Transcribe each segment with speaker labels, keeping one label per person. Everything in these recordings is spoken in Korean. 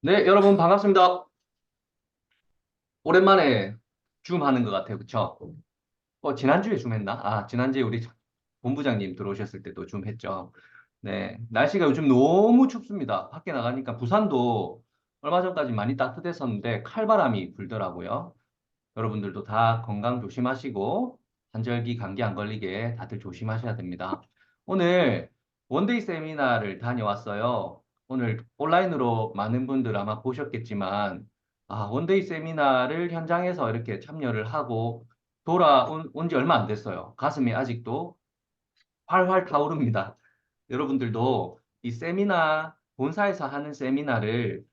Speaker 1: 네, 여러분 반갑습니다. 오랜만에 줌 하는 것 같아요. 그쵸? 지난주에 줌 했나? 지난주에 우리 본부장님 들어오셨을 때도 줌 했죠. 네, 날씨가 요즘 너무 춥습니다. 밖에 나가니까 부산도 얼마 전까지 많이 따뜻했었는데 칼바람이 불더라고요. 여러분들도 다 건강 조심하시고 환절기 감기 안 걸리게 다들 조심하셔야 됩니다. 오늘 원데이 세미나를 다녀왔어요. 오늘 온라인으로 많은 분들 아마 보셨겠지만, 원데이 세미나를 현장에서 이렇게 참여를 하고 돌아온 지 얼마 안 됐어요. 가슴이 아직도 활활 타오릅니다. 여러분들도 이 세미나, 본사에서 하는 세미나를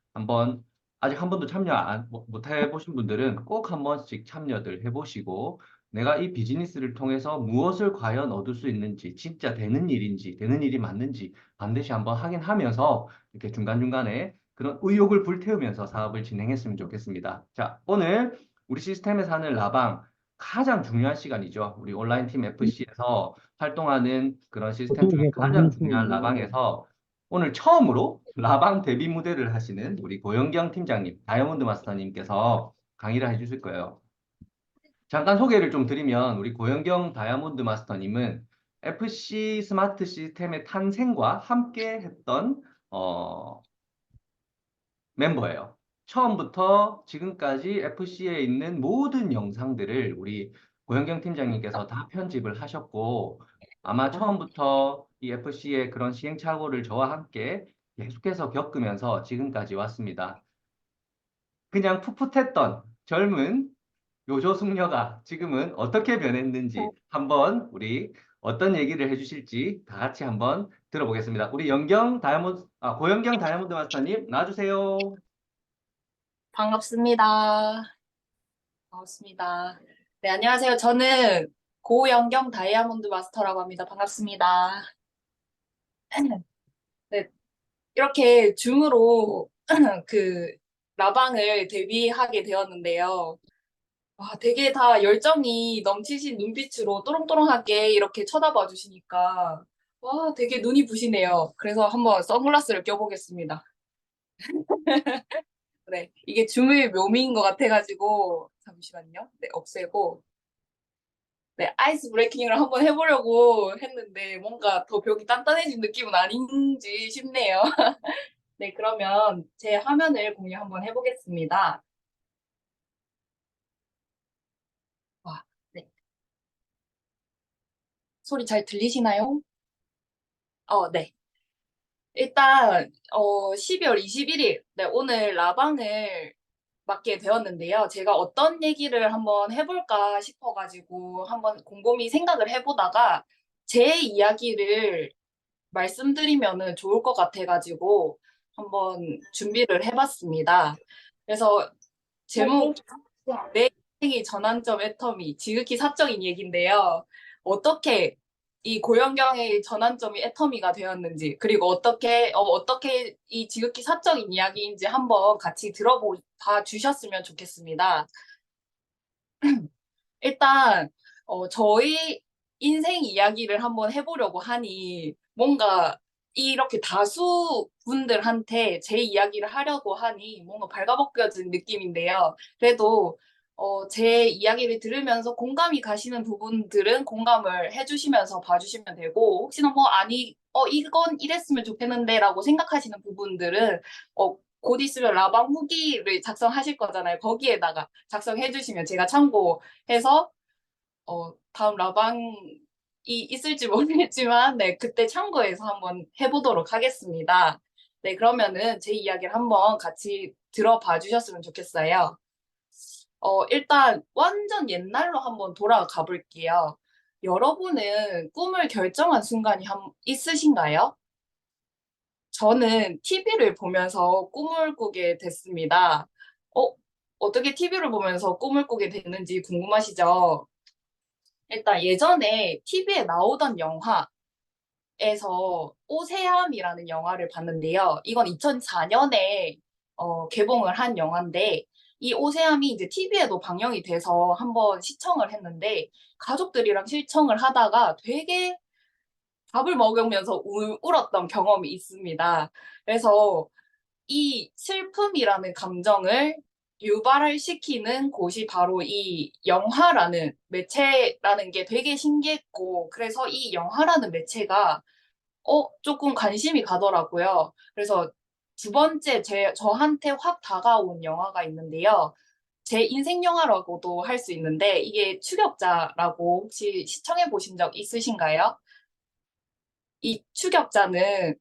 Speaker 1: 아직 한 번도 참여 못 해보신 분들은 꼭 한 번씩 참여들 해보시고, 내가 이 비즈니스를 통해서 무엇을 과연 얻을 수 있는지, 진짜 되는 일인지, 되는 일이 맞는지 반드시 한번 확인하면서 이렇게 중간중간에 그런 의욕을 불태우면서 사업을 진행했으면 좋겠습니다. 자, 오늘 우리 시스템에서 하는 라방 가장 중요한 시간이죠. 우리 온라인 팀 FC에서 활동하는 그런 시스템 중에 가장 중요한 라방에서 오늘 처음으로 라방 데뷔 무대를 하시는 우리 고영경 팀장님, 다이아몬드 마스터님께서 강의를 해주실 거예요. 잠깐 소개를 좀 드리면 우리 고영경 다이아몬드 마스터님은 FC 스마트 시스템의 탄생과 함께 했던 멤버예요. 처음부터 지금까지 FC에 있는 모든 영상들을 우리 고현경 팀장님께서 다 편집을 하셨고, 아마 처음부터 이 FC의 그런 시행착오를 저와 함께 계속해서 겪으면서 지금까지 왔습니다. 그냥 풋풋했던 젊은 요조숙녀가 지금은 어떻게 변했는지 한번 우리 어떤 얘기를 해주실지 다 같이 한번 들어보겠습니다. 우리 고현경 다이아몬드 마스터님 나와주세요.
Speaker 2: 반갑습니다. 반갑습니다. 네, 안녕하세요. 저는 고영경 다이아몬드 마스터라고 합니다. 반갑습니다. 네, 이렇게 줌으로 그 라방을 데뷔하게 되었는데요. 와, 되게 다 열정이 넘치신 눈빛으로 또롱또롱하게 이렇게 쳐다봐 주시니까 와, 되게 눈이 부시네요. 그래서 한번 선글라스를 껴보겠습니다. 네, 이게 줌의 묘미인 것 같아가지고 잠시만요. 네, 없애고 네, 아이스 브레이킹을 한번 해보려고 했는데 뭔가 더 벽이 단단해진 느낌은 아닌지 싶네요. 네, 그러면 제 화면을 공유 한번 해보겠습니다. 와, 네. 소리 잘 들리시나요? 네. 일단 12월 21일 네, 오늘 라방을 맡게 되었는데요. 제가 어떤 얘기를 한번 해볼까 싶어가지고 한번 곰곰이 생각을 해보다가 제 이야기를 말씀드리면은 좋을 것 같아가지고 한번 준비를 해봤습니다. 그래서 제목 내 인생의 전환점 애터미 지극히 사적인 얘기인데요. 어떻게 이 고영경의 전환점이 애터미가 되었는지 그리고 어떻게 이 지극히 사적인 이야기인지 한번 같이 들어봐 주셨으면 좋겠습니다. 일단 저희 인생 이야기를 한번 해보려고 하니 뭔가 이렇게 다수 분들한테 제 이야기를 하려고 하니 뭔가 발가벗겨진 느낌인데요. 그래도 제 이야기를 들으면서 공감이 가시는 부분들은 공감을 해주시면서 봐주시면 되고 혹시나 뭐 아니 이건 이랬으면 좋겠는데라고 생각하시는 부분들은 곧 있으면 라방 후기를 작성하실 거잖아요. 거기에다가 작성해 주시면 제가 참고해서 다음 라방이 있을지 모르겠지만 네, 그때 참고해서 한번 해보도록 하겠습니다. 네, 그러면은 제 이야기를 한번 같이 들어봐 주셨으면 좋겠어요. 일단 완전 옛날로 한번 돌아가 볼게요. 여러분은 꿈을 결정한 순간이 있으신가요? 저는 TV를 보면서 꿈을 꾸게 됐습니다. 어, 어떻게 TV를 보면서 꿈을 꾸게 됐는지 궁금하시죠? 일단 예전에 TV에 나오던 영화에서 오세암이라는 영화를 봤는데요. 이건 2004년에 개봉을 한 영화인데 이 오세암이 이제 TV에도 방영이 돼서 한번 시청을 했는데 가족들이랑 시청을 하다가 되게 밥을 먹으면서 울었던 경험이 있습니다. 그래서 이 슬픔이라는 감정을 유발을 시키는 곳이 바로 이 영화라는 매체라는 게 되게 신기했고, 그래서 이 영화라는 매체가 조금 관심이 가더라고요. 그래서 두 번째 저한테 확 다가온 영화가 있는데요. 제 인생 영화라고도 할 수 있는데, 이게 추격자라고 혹시 시청해 보신 적 있으신가요? 이 추격자는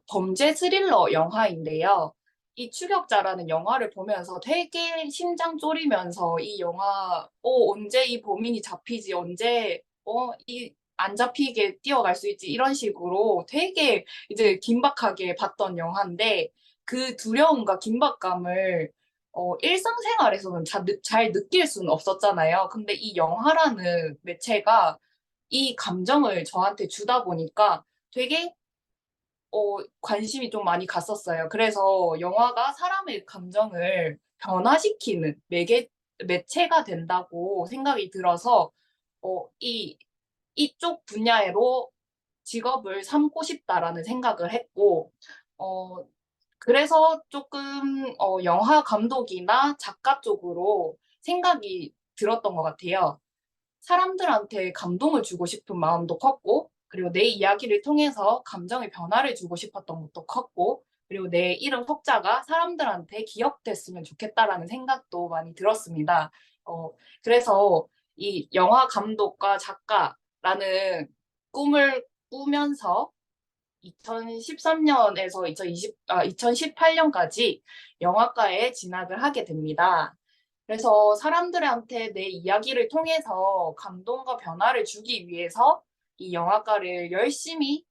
Speaker 2: 범죄 스릴러 영화인데요. 이 추격자라는 영화를 보면서 되게 심장 쫄이면서 이 영화, 언제 이 범인이 잡히지, 언제, 이 안 잡히게 뛰어갈 수 있지, 이런 식으로 되게 이제 긴박하게 봤던 영화인데, 그 두려움과 긴박감을 일상생활에서는 잘 느낄 수는 없었잖아요. 근데 이 영화라는 매체가 이 감정을 저한테 주다 보니까 되게 관심이 좀 많이 갔었어요. 그래서 영화가 사람의 감정을 변화시키는 매체가 된다고 생각이 들어서 이 이쪽 분야로 직업을 삼고 싶다라는 생각을 했고 어, 그래서 조금 영화 감독이나 작가 쪽으로 생각이 들었던 것 같아요. 사람들한테 감동을 주고 싶은 마음도 컸고, 그리고 내 이야기를 통해서 감정의 변화를 주고 싶었던 것도 컸고, 그리고 내 이름 석자가 사람들한테 기억됐으면 좋겠다라는 생각도 많이 들었습니다. 어, 그래서 이 영화 감독과 작가라는 꿈을 꾸면서 2013년에서 2018년까지 영화과에 진학을 하게 됩니다. 그래서 사람들한테 내 이야기를 통해서 감동과 변화를 주기 위해서 이 영화과를 열심히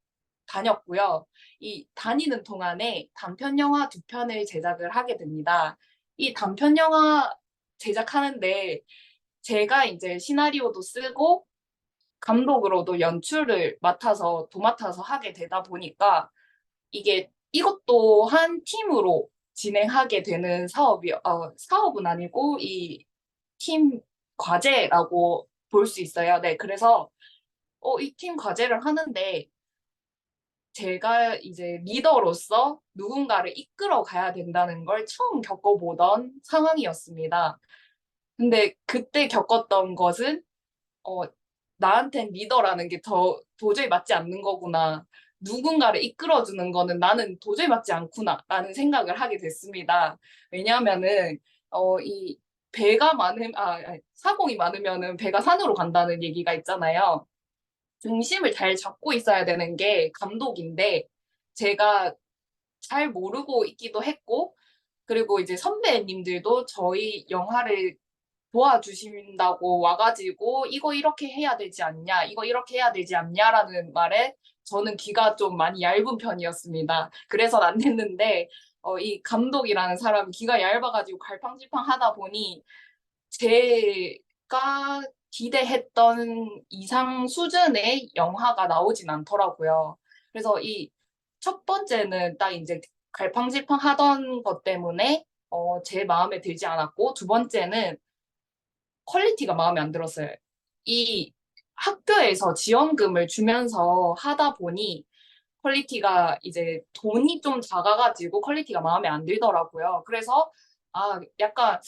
Speaker 2: 다녔고요. 이 다니는 동안에 단편 영화 두 편을 제작을 하게 됩니다. 이 단편 영화 제작하는데 제가 이제 시나리오도 쓰고 감독으로도 연출을 도맡아서 하게 되다 보니까 이게 이것도 한 팀으로 진행하게 되는 사업은 아니고 이 팀 과제라고 볼 수 있어요. 네, 그래서 이 팀 과제를 하는데 제가 이제 리더로서 누군가를 이끌어 가야 된다는 걸 처음 겪어보던 상황이었습니다. 근데 그때 겪었던 것은 어, 나한텐 리더라는 게 도저히 맞지 않는 거구나. 누군가를 이끌어주는 거는 나는 도저히 맞지 않구나. 라는 생각을 하게 됐습니다. 왜냐하면은, 이 사공이 많으면은 배가 산으로 간다는 얘기가 있잖아요. 중심을 잘 잡고 있어야 되는 게 감독인데, 제가 잘 모르고 있기도 했고, 그리고 이제 선배님들도 저희 영화를 도와주신다고 와가지고 이거 이렇게 해야 되지 않냐, 이거 이렇게 해야 되지 않냐라는 말에 저는 귀가 좀 많이 얇은 편이었습니다. 그래서 안 됐는데 이 감독이라는 사람이 귀가 얇아가지고 갈팡질팡 하다 보니 제가 기대했던 이상 수준의 영화가 나오진 않더라고요. 그래서 이 첫 번째는 딱 이제 갈팡질팡 하던 것 때문에 제 마음에 들지 않았고 두 번째는 퀄리티가 마음에 안 들었어요. 이 학교에서 지원금을 주면서 하다 보니 퀄리티가 이제 돈이 좀 작아가지고 퀄리티가 마음에 안 들더라고요. 그래서 약간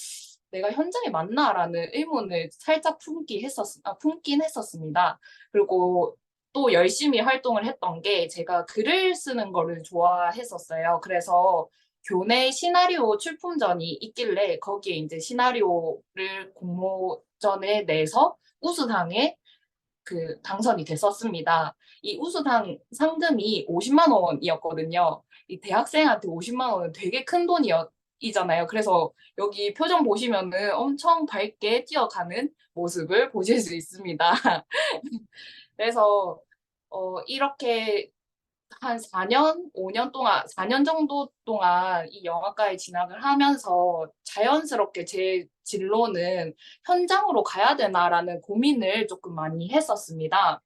Speaker 2: 내가 현장에 맞나라는 의문을 살짝 품긴 했었습니다. 그리고 또 열심히 활동을 했던 게 제가 글을 쓰는 거를 좋아했었어요. 그래서 교내 시나리오 출품전이 있길래 거기에 이제 시나리오를 공모전에 내서 우수상에 당선이 됐었습니다. 이 우수상 상금이 50만 원이었거든요. 이 대학생한테 50만 원은 되게 큰 돈이잖아요. 그래서 여기 표정 보시면은 엄청 밝게 뛰어가는 모습을 보실 수 있습니다. 그래서 이렇게 한 4년, 5년 동안, 4년 정도 동안 이 영화과에 진학을 하면서 자연스럽게 제 진로는 현장으로 가야 되나라는 고민을 조금 많이 했었습니다.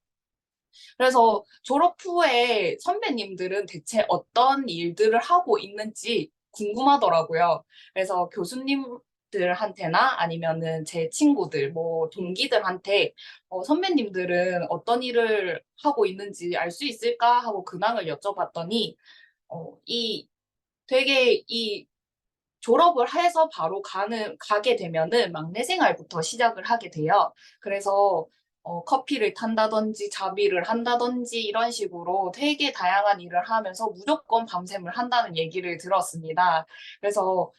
Speaker 2: 그래서 졸업 후에 선배님들은 대체 어떤 일들을 하고 있는지 궁금하더라고요. 그래서 교수님들한테나 아니면은 제 친구들, 뭐 동기들한테 선배님들은 어떤 일을 하고 있는지 알 수 있을까 하고 근황을 여쭤봤더니 이 되게 이 졸업을 해서 바로 가게 되면은 막내 생활부터 시작을 하게 돼요. 그래서 커피를 탄다든지 자비를 한다든지 이런 식으로 되게 다양한 일을 하면서 무조건 밤샘을 한다는 얘기를 들었습니다. 그래서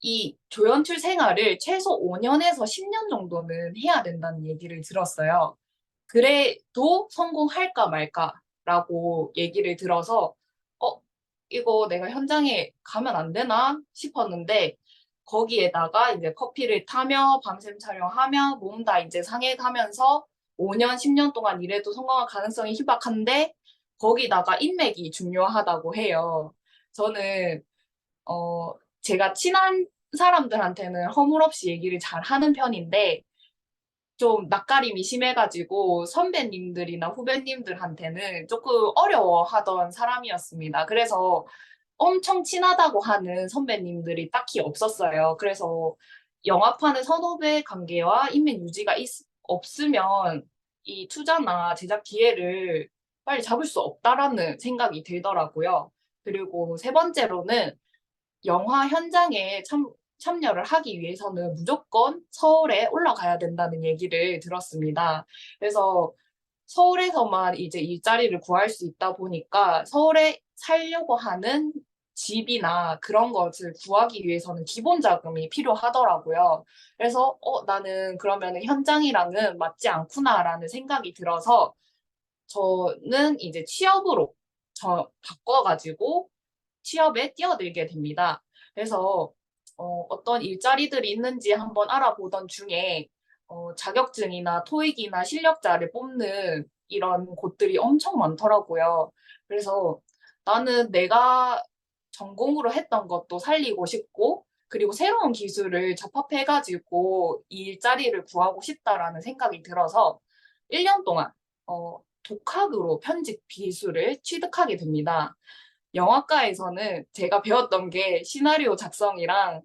Speaker 2: 이 조연출 생활을 최소 5년에서 10년 정도는 해야 된다는 얘기를 들었어요. 그래도 성공할까 말까라고 얘기를 들어서 어, 이거 내가 현장에 가면 안 되나 싶었는데 거기에다가 이제 커피를 타며 밤샘 촬영하며 몸 다 이제 상해가면서 5년, 10년 동안 일해도 성공할 가능성이 희박한데 거기다가 인맥이 중요하다고 해요. 저는 제가 친한 사람들한테는 허물없이 얘기를 잘 하는 편인데 좀 낯가림이 심해가지고 선배님들이나 후배님들한테는 조금 어려워하던 사람이었습니다. 그래서 엄청 친하다고 하는 선배님들이 딱히 없었어요. 그래서 영화판의 선후배 관계와 인맥 유지가 없으면 이 투자나 제작 기회를 빨리 잡을 수 없다라는 생각이 들더라고요. 그리고 세 번째로는 영화 현장에 참여를 하기 위해서는 무조건 서울에 올라가야 된다는 얘기를 들었습니다. 그래서 서울에서만 이제 일자리를 구할 수 있다 보니까 서울에 살려고 하는 집이나 그런 것을 구하기 위해서는 기본 자금이 필요하더라고요. 그래서 나는 그러면 현장이랑은 맞지 않구나라는 생각이 들어서 저는 이제 취업으로 바꿔가지고 취업에 뛰어들게 됩니다. 그래서 어떤 일자리들이 있는지 한번 알아보던 중에 자격증이나 토익이나 실력자를 뽑는 이런 곳들이 엄청 많더라고요. 그래서 나는 내가 전공으로 했던 것도 살리고 싶고, 그리고 새로운 기술을 접합해가지고 이 일자리를 구하고 싶다라는 생각이 들어서 1년 동안 독학으로 편집 기술을 취득하게 됩니다. 영화과에서는 제가 배웠던 게 시나리오 작성이랑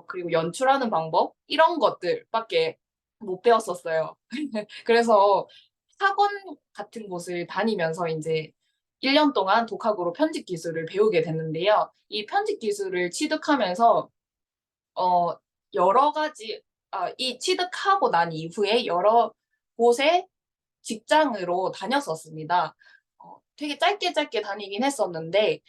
Speaker 2: 그리고 연출하는 방법 이런 것들밖에 못 배웠었어요. 그래서 학원 같은 곳을 다니면서 이제 1년 동안 독학으로 편집 기술을 배우게 됐는데요. 이 편집 기술을 취득하면서 어, 여러 가지 이 취득하고 난 이후에 여러 곳에 직장으로 다녔었습니다. 되게 짧게 짧게 다니긴 했었는데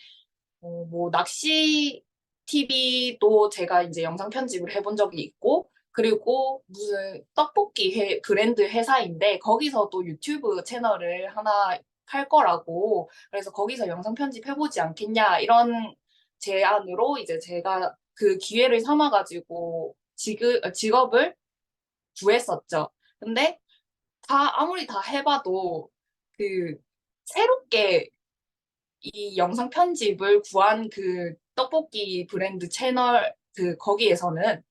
Speaker 2: 뭐 낚시 TV도 제가 이제 영상 편집을 해본 적이 있고 그리고 무슨 떡볶이 브랜드 회사인데 거기서도 유튜브 채널을 하나 할 거라고 그래서 거기서 영상 편집해보지 않겠냐 이런 제안으로 이제 제가 그 기회를 삼아가지고 직업을 구했었죠. 근데 아무리 다 해봐도 그 새롭게 이 영상 편집을 구한 그 떡볶이 브랜드 채널 거기에서는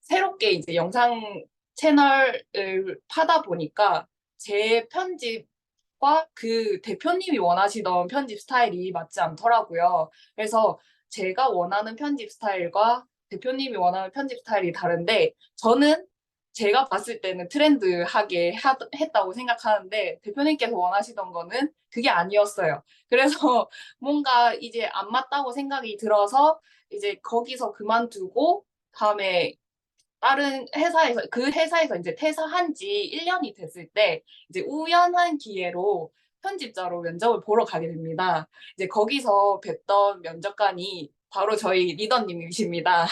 Speaker 2: 새롭게 이제 영상 채널을 파다 보니까 제 편집과 그 대표님이 원하시던 편집 스타일이 맞지 않더라고요. 그래서 제가 원하는 편집 스타일과 대표님이 원하는 편집 스타일이 다른데 저는 제가 봤을 때는 트렌드하게 했다고 생각하는데 대표님께서 원하시던 거는 그게 아니었어요. 그래서 뭔가 이제 안 맞다고 생각이 들어서 이제 거기서 그만두고 다음에 다른 회사에서 그 회사에서 이제 퇴사한 지 1년이 됐을 때 이제 우연한 기회로 편집자로 면접을 보러 가게 됩니다. 이제 거기서 뵀던 면접관이 바로 저희 리더님이십니다.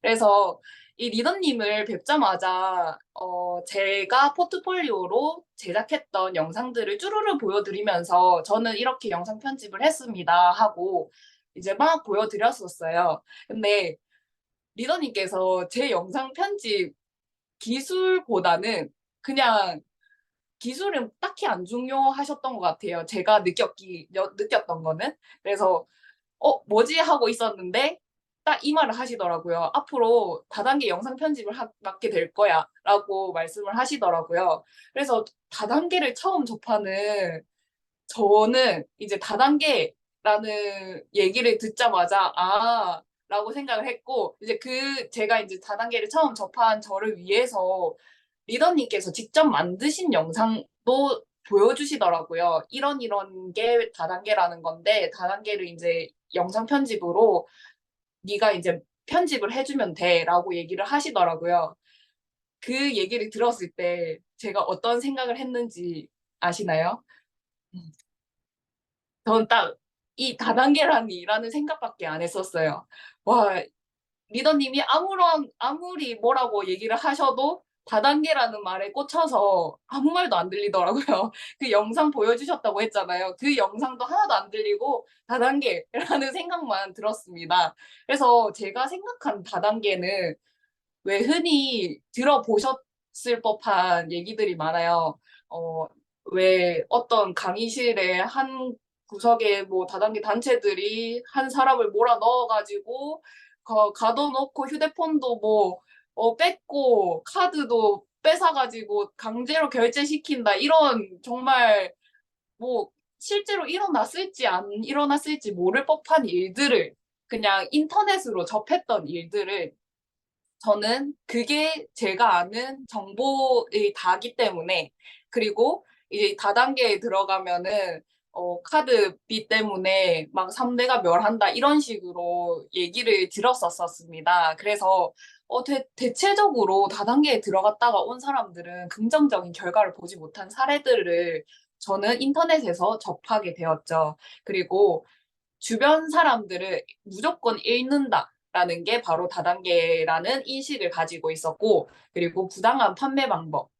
Speaker 2: 그래서 이 리더님을 뵙자마자 제가 포트폴리오로 제작했던 영상들을 쭈루루 보여드리면서 저는 이렇게 영상 편집을 했습니다 하고 이제 막 보여드렸었어요. 근데 리더님께서 제 영상 편집 기술보다는 그냥 기술은 딱히 안 중요하셨던 것 같아요. 제가 느꼈던 거는. 그래서 뭐지? 하고 있었는데 딱 이 말을 하시더라고요. 앞으로 다단계 영상 편집을 맡게 될 거야 라고 말씀을 하시더라고요. 그래서 다단계를 처음 접하는 저는 이제 다단계라는 얘기를 듣자마자 라고 생각을 했고 이제 제가 이제 다단계를 처음 접한 저를 위해서 리더님께서 직접 만드신 영상도 보여주시더라고요. 이런 게 다단계라는 건데 다단계를 이제 영상 편집으로 네가 이제 편집을 해주면 돼라고 얘기를 하시더라고요. 그 얘기를 들었을 때 제가 어떤 생각을 했는지 아시나요? 저는 딱 이 다단계라는 생각밖에 안 했었어요. 와, 리더님이 아무리 뭐라고 얘기를 하셔도 다단계라는 말에 꽂혀서 아무 말도 안 들리더라고요. 그 영상 보여주셨다고 했잖아요. 그 영상도 하나도 안 들리고 다단계라는 생각만 들었습니다. 그래서 제가 생각한 다단계는 왜 흔히 들어보셨을 법한 얘기들이 많아요. 어, 왜 어떤 강의실에 한 구석에 뭐 다단계 단체들이 한 사람을 몰아 넣어가지고 가둬놓고 휴대폰도 뭐 뺏고 카드도 뺏어가지고 강제로 결제시킨다 이런 정말 뭐 실제로 일어났을지 안 일어났을지 모를 법한 일들을 그냥 인터넷으로 접했던 일들을 저는 그게 제가 아는 정보의 다기 때문에 그리고 이제 다단계에 들어가면은 카드비 때문에 막 3대가 멸한다 이런 식으로 얘기를 들었었습니다. 그래서 대체적으로 다단계에 들어갔다가 온 사람들은 긍정적인 결과를 보지 못한 사례들을 저는 인터넷에서 접하게 되었죠. 그리고 주변 사람들을 무조건 읽는다라는 게 바로 다단계라는 인식을 가지고 있었고, 그리고 부당한 판매 방법.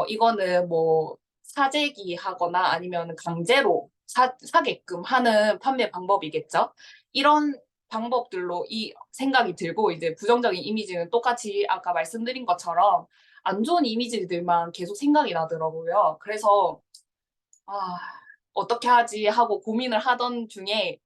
Speaker 2: 이거는 뭐 사재기 하거나 아니면 강제로 사게끔 하는 판매 방법이겠죠. 이런 방법들로 이 생각이 들고 이제 부정적인 이미지는 똑같이 아까 말씀드린 것처럼 안 좋은 이미지들만 계속 생각이 나더라고요. 그래서 아, 어떻게 하지 하고 고민을 하던 중에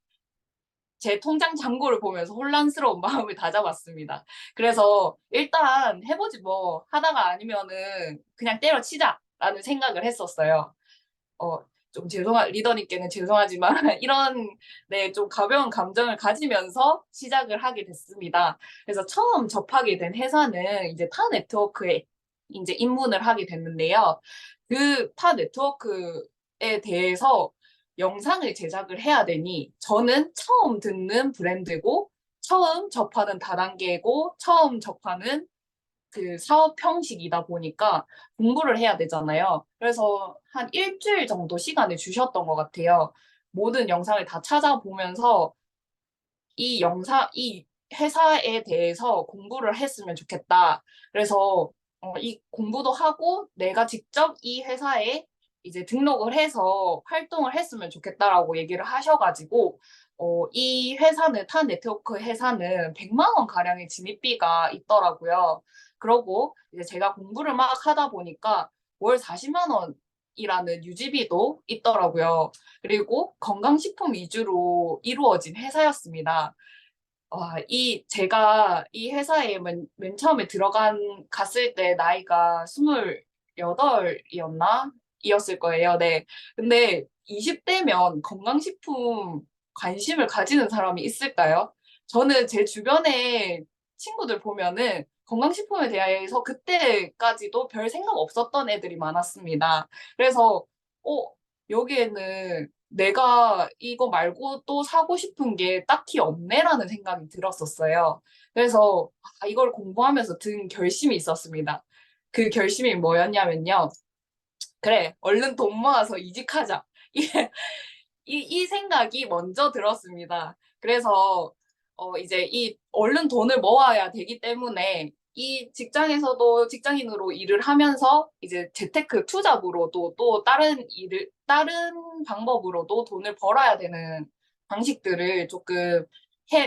Speaker 2: 제 통장 잔고를 보면서 혼란스러운 마음을 다잡았습니다. 그래서 일단 해보지 뭐 하다가 아니면은 그냥 때려치자라는 생각을 했었어요. 어, 좀 리더님께는 죄송하지만 이런 네, 좀 가벼운 감정을 가지면서 시작을 하게 됐습니다. 그래서 처음 접하게 된 회사는 이제 타 네트워크에 이제 입문을 하게 됐는데요. 그 타 네트워크에 대해서 영상을 제작을 해야 되니 저는 처음 듣는 브랜드고 처음 접하는 다단계고 처음 접하는 그 사업 형식이다 보니까 공부를 해야 되잖아요. 그래서 한 일주일 정도 시간을 주셨던 것 같아요. 모든 영상을 다 찾아보면서 이 회사에 대해서 공부를 했으면 좋겠다. 그래서 이 공부도 하고 내가 직접 이 회사에 이제 등록을 해서 활동을 했으면 좋겠다라고 얘기를 하셔가지고 이 회사는 타 네트워크 회사는 100만 원 가량의 진입비가 있더라고요. 그러고 이제 제가 공부를 막 하다 보니까 월 40만 원이라는 유지비도 있더라고요. 그리고 건강식품 위주로 이루어진 회사였습니다. 제가 이 회사에 맨 처음에 갔을 때 나이가 28이었나? 이었을 거예요. 네. 근데 20대면 건강식품 관심을 가지는 사람이 있을까요? 저는 제 주변에 친구들 보면은 건강식품에 대해서 그때까지도 별 생각 없었던 애들이 많았습니다. 그래서, 어, 여기에는 내가 이거 말고 또 사고 싶은 게 딱히 없네라는 생각이 들었었어요. 그래서 이걸 공부하면서 든 결심이 있었습니다. 그 결심이 뭐였냐면요. 그래, 얼른 돈 모아서 이직하자. 이 생각이 먼저 들었습니다. 그래서 이제 이 얼른 돈을 모아야 되기 때문에 이 직장에서도 직장인으로 일을 하면서 이제 재테크 투잡으로도 또 다른 방법으로도 돈을 벌어야 되는 방식들을 조금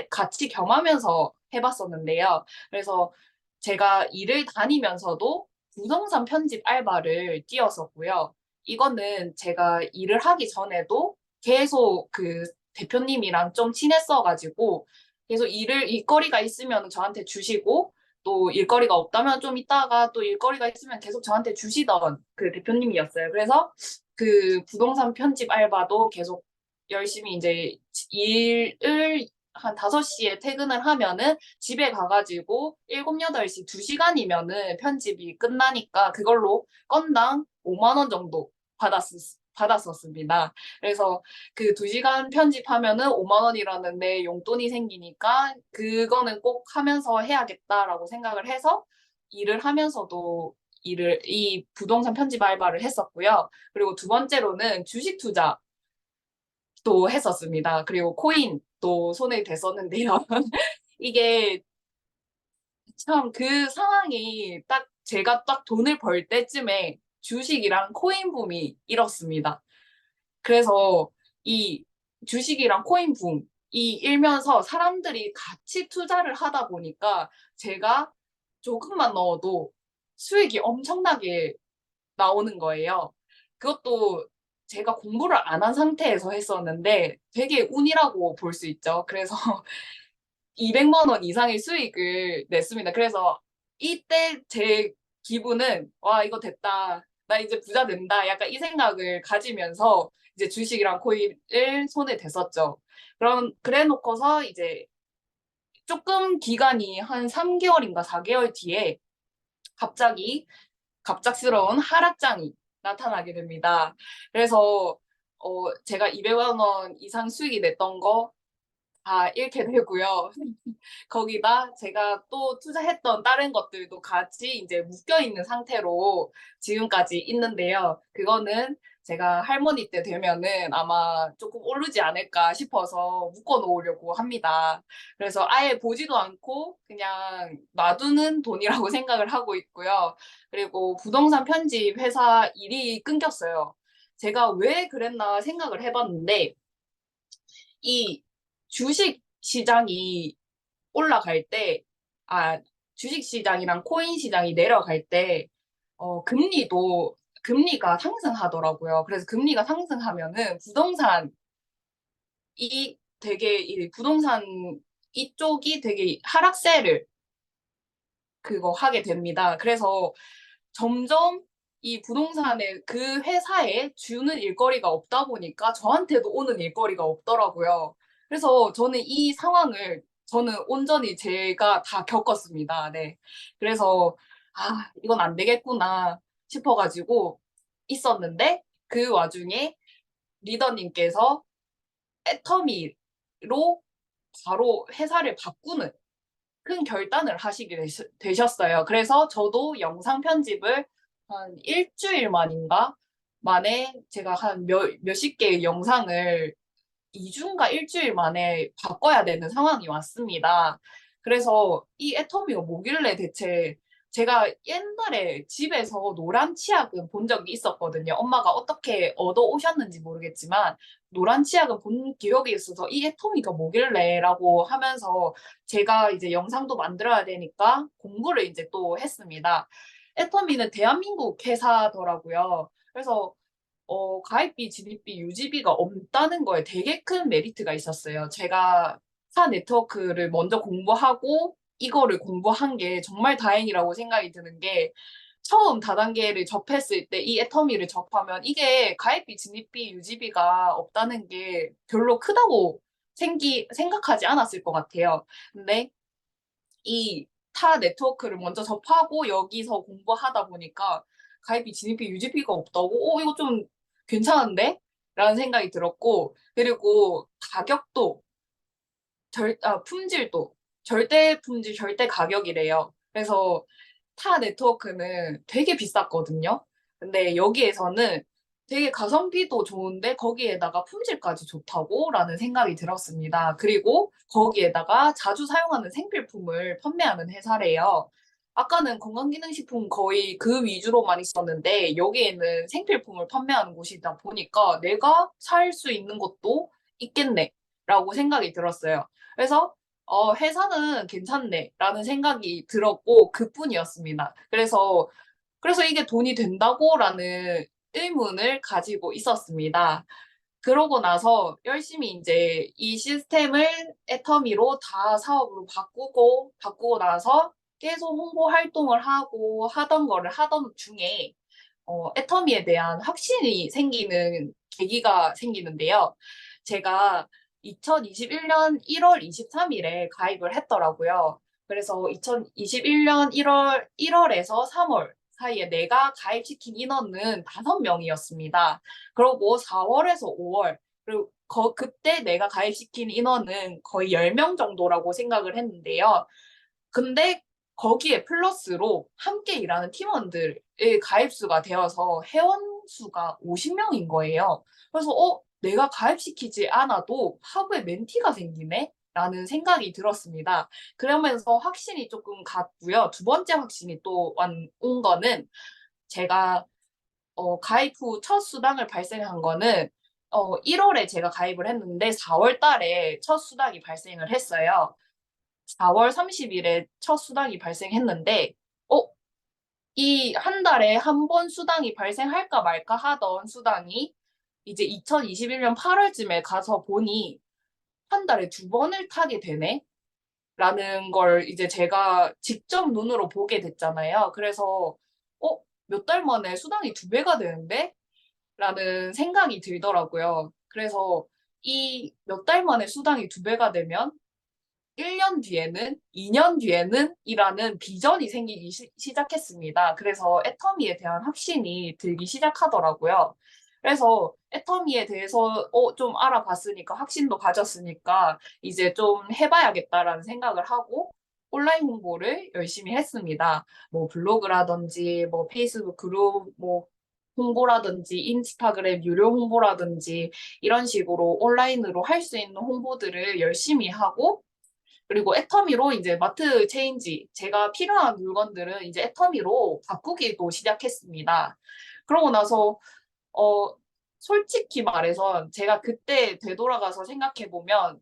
Speaker 2: 같이 겸하면서 해봤었는데요. 그래서 제가 일을 다니면서도 부동산 편집 알바를 뛰었었고요. 이거는 제가 일을 하기 전에도 계속 그 대표님이랑 좀 친했어가지고 계속 일거리가 있으면 저한테 주시고 또 일거리가 없다면 좀 있다가 또 일거리가 있으면 계속 저한테 주시던 그 대표님이었어요. 그래서 그 부동산 편집 알바도 계속 열심히 이제 일을 한 5시에 퇴근을 하면은 집에 가가지고 7, 8시 2시간이면은 편집이 끝나니까 그걸로 건당 5만 원 정도 받았었습니다. 그래서 그 2시간 편집하면은 5만 원이라는 내 용돈이 생기니까 그거는 꼭 하면서 해야겠다라고 생각을 해서 일을 하면서도 이 부동산 편집 알바를 했었고요. 그리고 두 번째로는 주식 투자도 했었습니다. 그리고 코인도 손에 댔었는데요. 이게 참 그 상황이 딱 제가 딱 돈을 벌 때쯤에 주식이랑 코인 붐이 일었습니다. 그래서 이 주식이랑 코인 붐이 일면서 사람들이 같이 투자를 하다 보니까 제가 조금만 넣어도 수익이 엄청나게 나오는 거예요. 그것도 제가 공부를 안 한 상태에서 했었는데 되게 운이라고 볼 수 있죠. 그래서 200만 원 이상의 수익을 냈습니다. 그래서 이때 제 기분은 와 이거 됐다. 나 이제 부자 된다. 약간 이 생각을 가지면서 이제 주식이랑 코인을 손에 댔었죠. 그래 놓고서 이제 조금 기간이 한 3개월인가 4개월 뒤에 갑자기 갑작스러운 하락장이 나타나게 됩니다. 그래서 제가 200만 원 이상 수익이 냈던 거 다 잃게 되고요. 거기다 제가 또 투자했던 다른 것들도 같이 이제 묶여 있는 상태로 지금까지 있는데요. 그거는 제가 할머니 때 되면은 아마 조금 오르지 않을까 싶어서 묶어 놓으려고 합니다. 그래서 아예 보지도 않고 그냥 놔두는 돈이라고 생각을 하고 있고요. 그리고 부동산 편집 회사 일이 끊겼어요. 제가 왜 그랬나 생각을 해봤는데 이 주식 시장이 올라갈 때, 아, 주식 시장이랑 코인 시장이 내려갈 때, 금리가 상승하더라고요. 그래서 금리가 상승하면은 부동산 이쪽이 되게 하락세를 그거 하게 됩니다. 그래서 점점 이 부동산의 그 회사에 주는 일거리가 없다 보니까 저한테도 오는 일거리가 없더라고요. 그래서 저는 온전히 제가 다 겪었습니다. 네. 그래서 이건 안 되겠구나 싶어가지고 있었는데 그 와중에 리더님께서 애터미로 바로 회사를 바꾸는 큰 결단을 하시게 되셨어요. 그래서 저도 영상 편집을 한 일주일 만에 제가 한 몇십 개의 영상을 2주인가 일주일 만에 바꿔야 되는 상황이 왔습니다. 그래서 이 애터미가 뭐길래 대체 제가 옛날에 집에서 노란 치약은 본 적이 있었거든요. 엄마가 어떻게 얻어 오셨는지 모르겠지만 노란 치약은 본 기억이 있어서 이 애터미가 뭐길래라고 하면서 제가 이제 영상도 만들어야 되니까 공부를 이제 또 했습니다. 애터미는 대한민국 회사더라고요. 그래서 가입비, 진입비, 유지비가 없다는 거에 되게 큰 메리트가 있었어요. 제가 타 네트워크를 먼저 공부하고 이거를 공부한 게 정말 다행이라고 생각이 드는 게 처음 다단계를 접했을 때 이 애터미를 접하면 이게 가입비, 진입비, 유지비가 없다는 게 별로 크다고 생각하지 않았을 것 같아요. 근데 이 타 네트워크를 먼저 접하고 여기서 공부하다 보니까 가입비, 진입비, 유지비가 없다고 이거 좀 괜찮은데? 라는 생각이 들었고 그리고 가격도 품질도 절대 품질, 절대 가격이래요. 그래서 타 네트워크는 되게 비쌌거든요. 근데 여기에서는 되게 가성비도 좋은데 거기에다가 품질까지 좋다고라는 생각이 들었습니다. 그리고 거기에다가 자주 사용하는 생필품을 판매하는 회사래요. 아까는 건강기능식품 거의 그 위주로만 있었는데 여기에는 생필품을 판매하는 곳이다 보니까 내가 살 수 있는 것도 있겠네라고 생각이 들었어요. 그래서 회사는 괜찮네라는 생각이 들었고 그뿐이었습니다. 그래서 이게 돈이 된다고라는 의문을 가지고 있었습니다. 그러고 나서 열심히 이제 이 시스템을 애터미로 다 사업으로 바꾸고 나서 계속 홍보 활동을 하고 하던 거를 하던 중에 애터미에 대한 확신이 생기는 계기가 생기는데요. 제가 2021년 1월 23일에 가입을 했더라고요. 그래서 2021년 1월에서 3월 사이에 내가 가입시킨 인원은 5명이었습니다. 그리고 4월에서 5월, 그리고 그때 내가 가입시킨 인원은 거의 10명 정도라고 생각을 했는데요. 근데 거기에 플러스로 함께 일하는 팀원들의 가입수가 되어서 회원 수가 50명인 거예요. 그래서 내가 가입시키지 않아도 하부에 멘티가 생기네? 라는 생각이 들었습니다. 그러면서 확신이 조금 갔고요. 두 번째 확신이 또 온 거는 제가 가입 후 첫 수당을 발생한 거는 1월에 제가 가입을 했는데 4월 달에 첫 수당이 발생을 했어요. 4월 30일에 첫 수당이 발생했는데, 이 한 달에 한 번 수당이 발생할까 말까 하던 수당이 이제 2021년 8월쯤에 가서 보니 한 달에 2번을 타게 되네? 라는 걸 이제 제가 직접 눈으로 보게 됐잖아요. 그래서, 몇 달 만에 수당이 2배가 되는데? 라는 생각이 들더라고요. 그래서 이 몇 달 만에 수당이 2배가 되면 1년 뒤에는, 2년 뒤에는 이라는 비전이 생기기 시작했습니다. 그래서 애터미에 대한 확신이 들기 시작하더라고요. 그래서 애터미에 대해서 좀 알아봤으니까 확신도 가졌으니까 이제 좀 해봐야겠다라는 생각을 하고 온라인 홍보를 열심히 했습니다. 뭐 블로그라든지 뭐 페이스북 그룹 뭐 홍보라든지 인스타그램 유료 홍보라든지 이런 식으로 온라인으로 할 수 있는 홍보들을 열심히 하고 그리고 애터미로 이제 마트 체인지, 제가 필요한 물건들은 이제 애터미로 바꾸기도 시작했습니다. 그러고 나서, 어, 솔직히 말해서 제가 그때 되돌아가서 생각해보면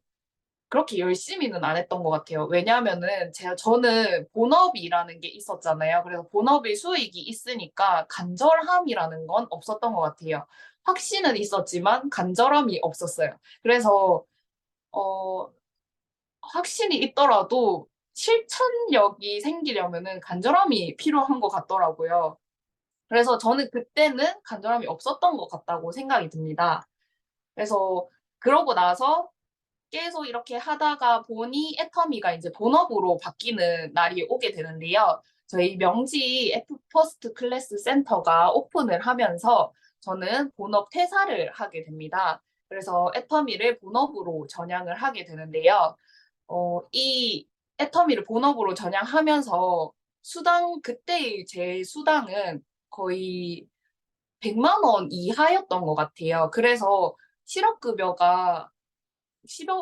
Speaker 2: 그렇게 열심히는 안 했던 것 같아요. 왜냐하면은 저는 본업이라는 게 있었잖아요. 그래서 본업의 수익이 있으니까 간절함이라는 건 없었던 것 같아요. 확신은 있었지만 간절함이 없었어요. 그래서, 어, 확신이 있더라도 실천력이 생기려면은 간절함이 필요한 것 같더라고요. 그래서 저는 그때는 간절함이 없었던 것 같다고 생각이 듭니다. 그래서 그러고 나서 계속 이렇게 하다가 보니 애터미가 이제 본업으로 바뀌는 날이 오게 되는데요. 저희 명지 F 퍼스트 클래스 센터가 오픈을 하면서 저는 본업 퇴사를 하게 됩니다. 그래서 애터미를 본업으로 전향을 하게 되는데요. 이 애터미를 본업으로 전향하면서 그때의 제 수당은 거의 100만 원 이하였던 것 같아요. 그래서 실업급여가,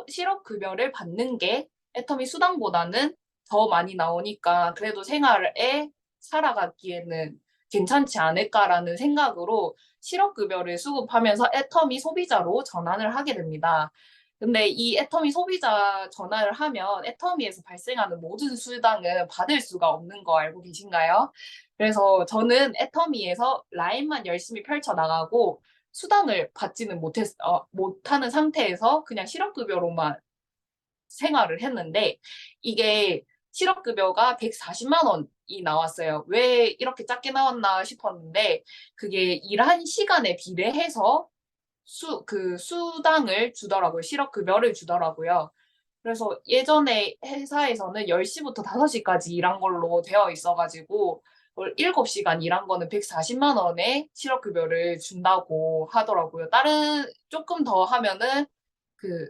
Speaker 2: 실업급여를 받는 게 애터미 수당보다는 더 많이 나오니까 그래도 생활에 살아가기에는 괜찮지 않을까라는 생각으로 실업급여를 수급하면서 애터미 소비자로 전환을 하게 됩니다. 근데 이 애터미 소비자 전환을 하면 애터미에서 발생하는 모든 수당은 받을 수가 없는 거 알고 계신가요? 그래서 저는 애터미에서 라인만 열심히 펼쳐나가고 수당을 받지는 못하는 상태에서 그냥 실업급여로만 생활을 했는데 이게 실업급여가 140만 원이 나왔어요. 왜 이렇게 작게 나왔나 싶었는데 그게 일한 시간에 비례해서 그 수당을 주더라고요. 실업급여를 주더라고요. 그래서 예전에 회사에서는 10시부터 5시까지 일한 걸로 되어 있어가지고 7시간 일한 거는 140만 원의 실업급여를 준다고 하더라고요. 다른 조금 더 하면은 그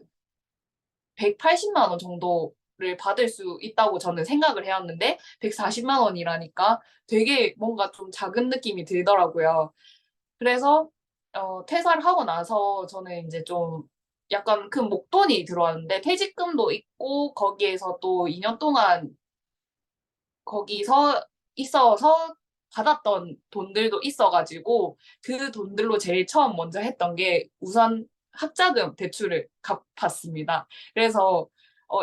Speaker 2: 180만 원 정도를 받을 수 있다고 저는 생각을 해왔는데 140만 원이라니까 되게 뭔가 좀 작은 느낌이 들더라고요. 그래서 퇴사를 하고 나서 저는 이제 좀 약간 큰 목돈이 들어왔는데 퇴직금도 있고 거기에서 또 2년 동안 거기서 있어서 받았던 돈들도 있어가지고 그 돈들로 제일 처음 먼저 했던 게 우선 학자금 대출을 갚았습니다. 그래서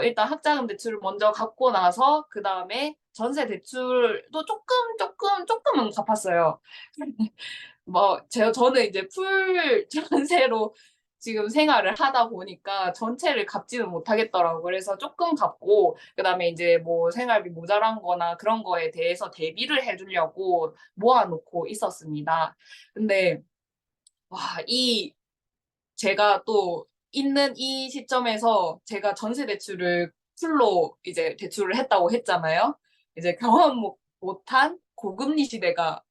Speaker 2: 일단 학자금 대출을 먼저 갚고 나서 그 다음에 전세 대출도 조금은 갚았어요. 저는 이제 풀 전세로 지금 생활을 하다 보니까 전체를 갚지는 못하겠더라고요. 그래서 조금 갚고, 그 다음에 이제 뭐 생활비 모자란 거나 그런 거에 대해서 대비를 해주려고 모아놓고 있었습니다. 근데, 와, 제가 또 있는 이 시점에서 제가 전세 대출을 풀로 이제 대출을 했다고 했잖아요. 이제 경험 못한 고금리 시대가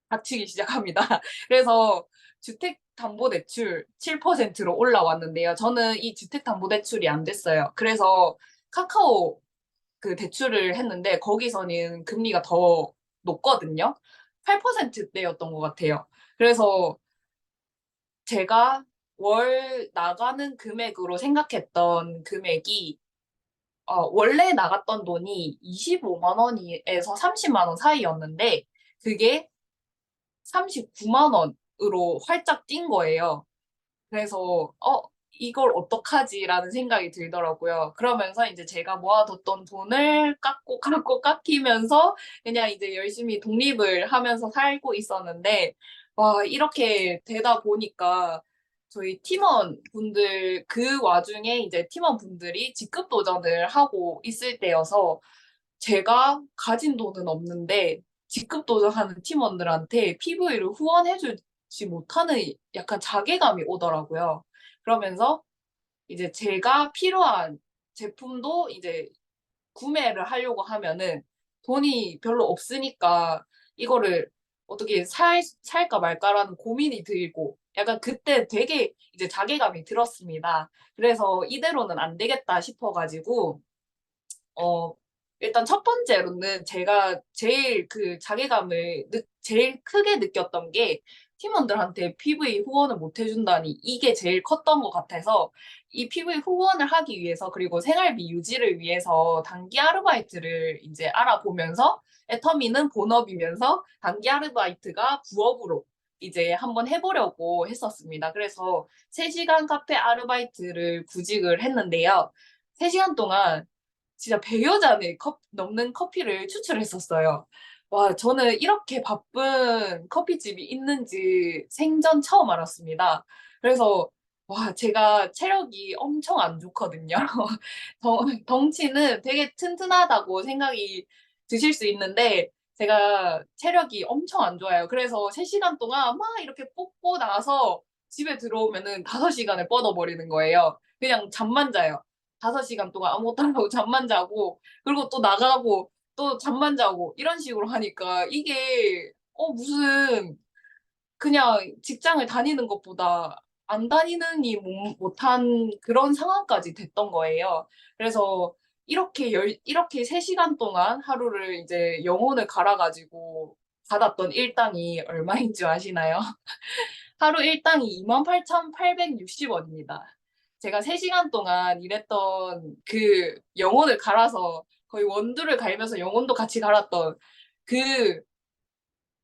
Speaker 2: 닥치기 시작합니다. 그래서 주택담보대출 7%로 올라왔는데요. 저는 이 주택담보대출이 안 됐어요. 그래서 카카오 그 대출을 했는데 거기서는 금리가 더 높거든요. 8%대였던 것 같아요. 그래서 제가 월 나가는 금액으로 생각했던 금액이 원래 나갔던 돈이 25만 원에서 30만 원 사이였는데 그게 39만 원으로 활짝 뛴 거예요. 그래서 이걸 어떡하지라는 생각이 들더라고요. 그러면서 이제 제가 모아뒀던 돈을 깎고 깎고 깎이면서 그냥 이제 열심히 독립을 하면서 살고 있었는데 와 이렇게 되다 보니까 저희 팀원분들 그 와중에 이제 팀원분들이 직급 도전을 하고 있을 때여서 제가 가진 돈은 없는데 직급 도전하는 팀원들한테 PV를 후원해주지 못하는 약간 자괴감이 오더라고요. 그러면서 이제 제가 필요한 제품도 이제 구매를 하려고 하면은 돈이 별로 없으니까 이거를 어떻게 살까 말까라는 고민이 들고 약간 그때 되게 이제 자괴감이 들었습니다. 그래서 이대로는 안 되겠다 싶어가지고 어, 일단 첫 번째로는 제가 제일 그 자괴감을 제일 크게 느꼈던 게 팀원들한테 PV 후원을 못 해준다니 이게 제일 컸던 것 같아서 이 PV 후원을 하기 위해서 그리고 생활비 유지를 위해서 단기 아르바이트를 이제 알아보면서 애터미는 본업이면서 단기 아르바이트가 부업으로 이제 한번 해보려고 했었습니다. 그래서 3시간 카페 아르바이트를 구직을 했는데요. 3시간 동안 진짜 100여 잔의 넘는 커피를 추출했었어요. 와, 저는 이렇게 바쁜 커피집이 있는지 생전 처음 알았습니다. 그래서, 와, 제가 체력이 엄청 안 좋거든요. 덩치는 되게 튼튼하다고 생각이 드실 수 있는데, 제가 체력이 엄청 안 좋아요. 그래서 3시간 동안 막 이렇게 뽑고 나서 집에 들어오면은 5시간을 뻗어버리는 거예요. 그냥 잠만 자요. 5시간 동안 아무것도 안 하고 잠만 자고 그리고 또 나가고 또 잠만 자고 이런 식으로 하니까 이게 무슨 그냥 직장을 다니는 것보다 안 다니느니 못한 그런 상황까지 됐던 거예요. 그래서 이렇게 3시간 동안 하루를 이제 영혼을 갈아가지고 받았던 일당이 얼마인 줄 아시나요? 하루 일당이 28,860원입니다. 제가 3시간 동안 일했던 그 영혼을 갈아서 거의 원두를 갈면서 영혼도 같이 갈았던 그,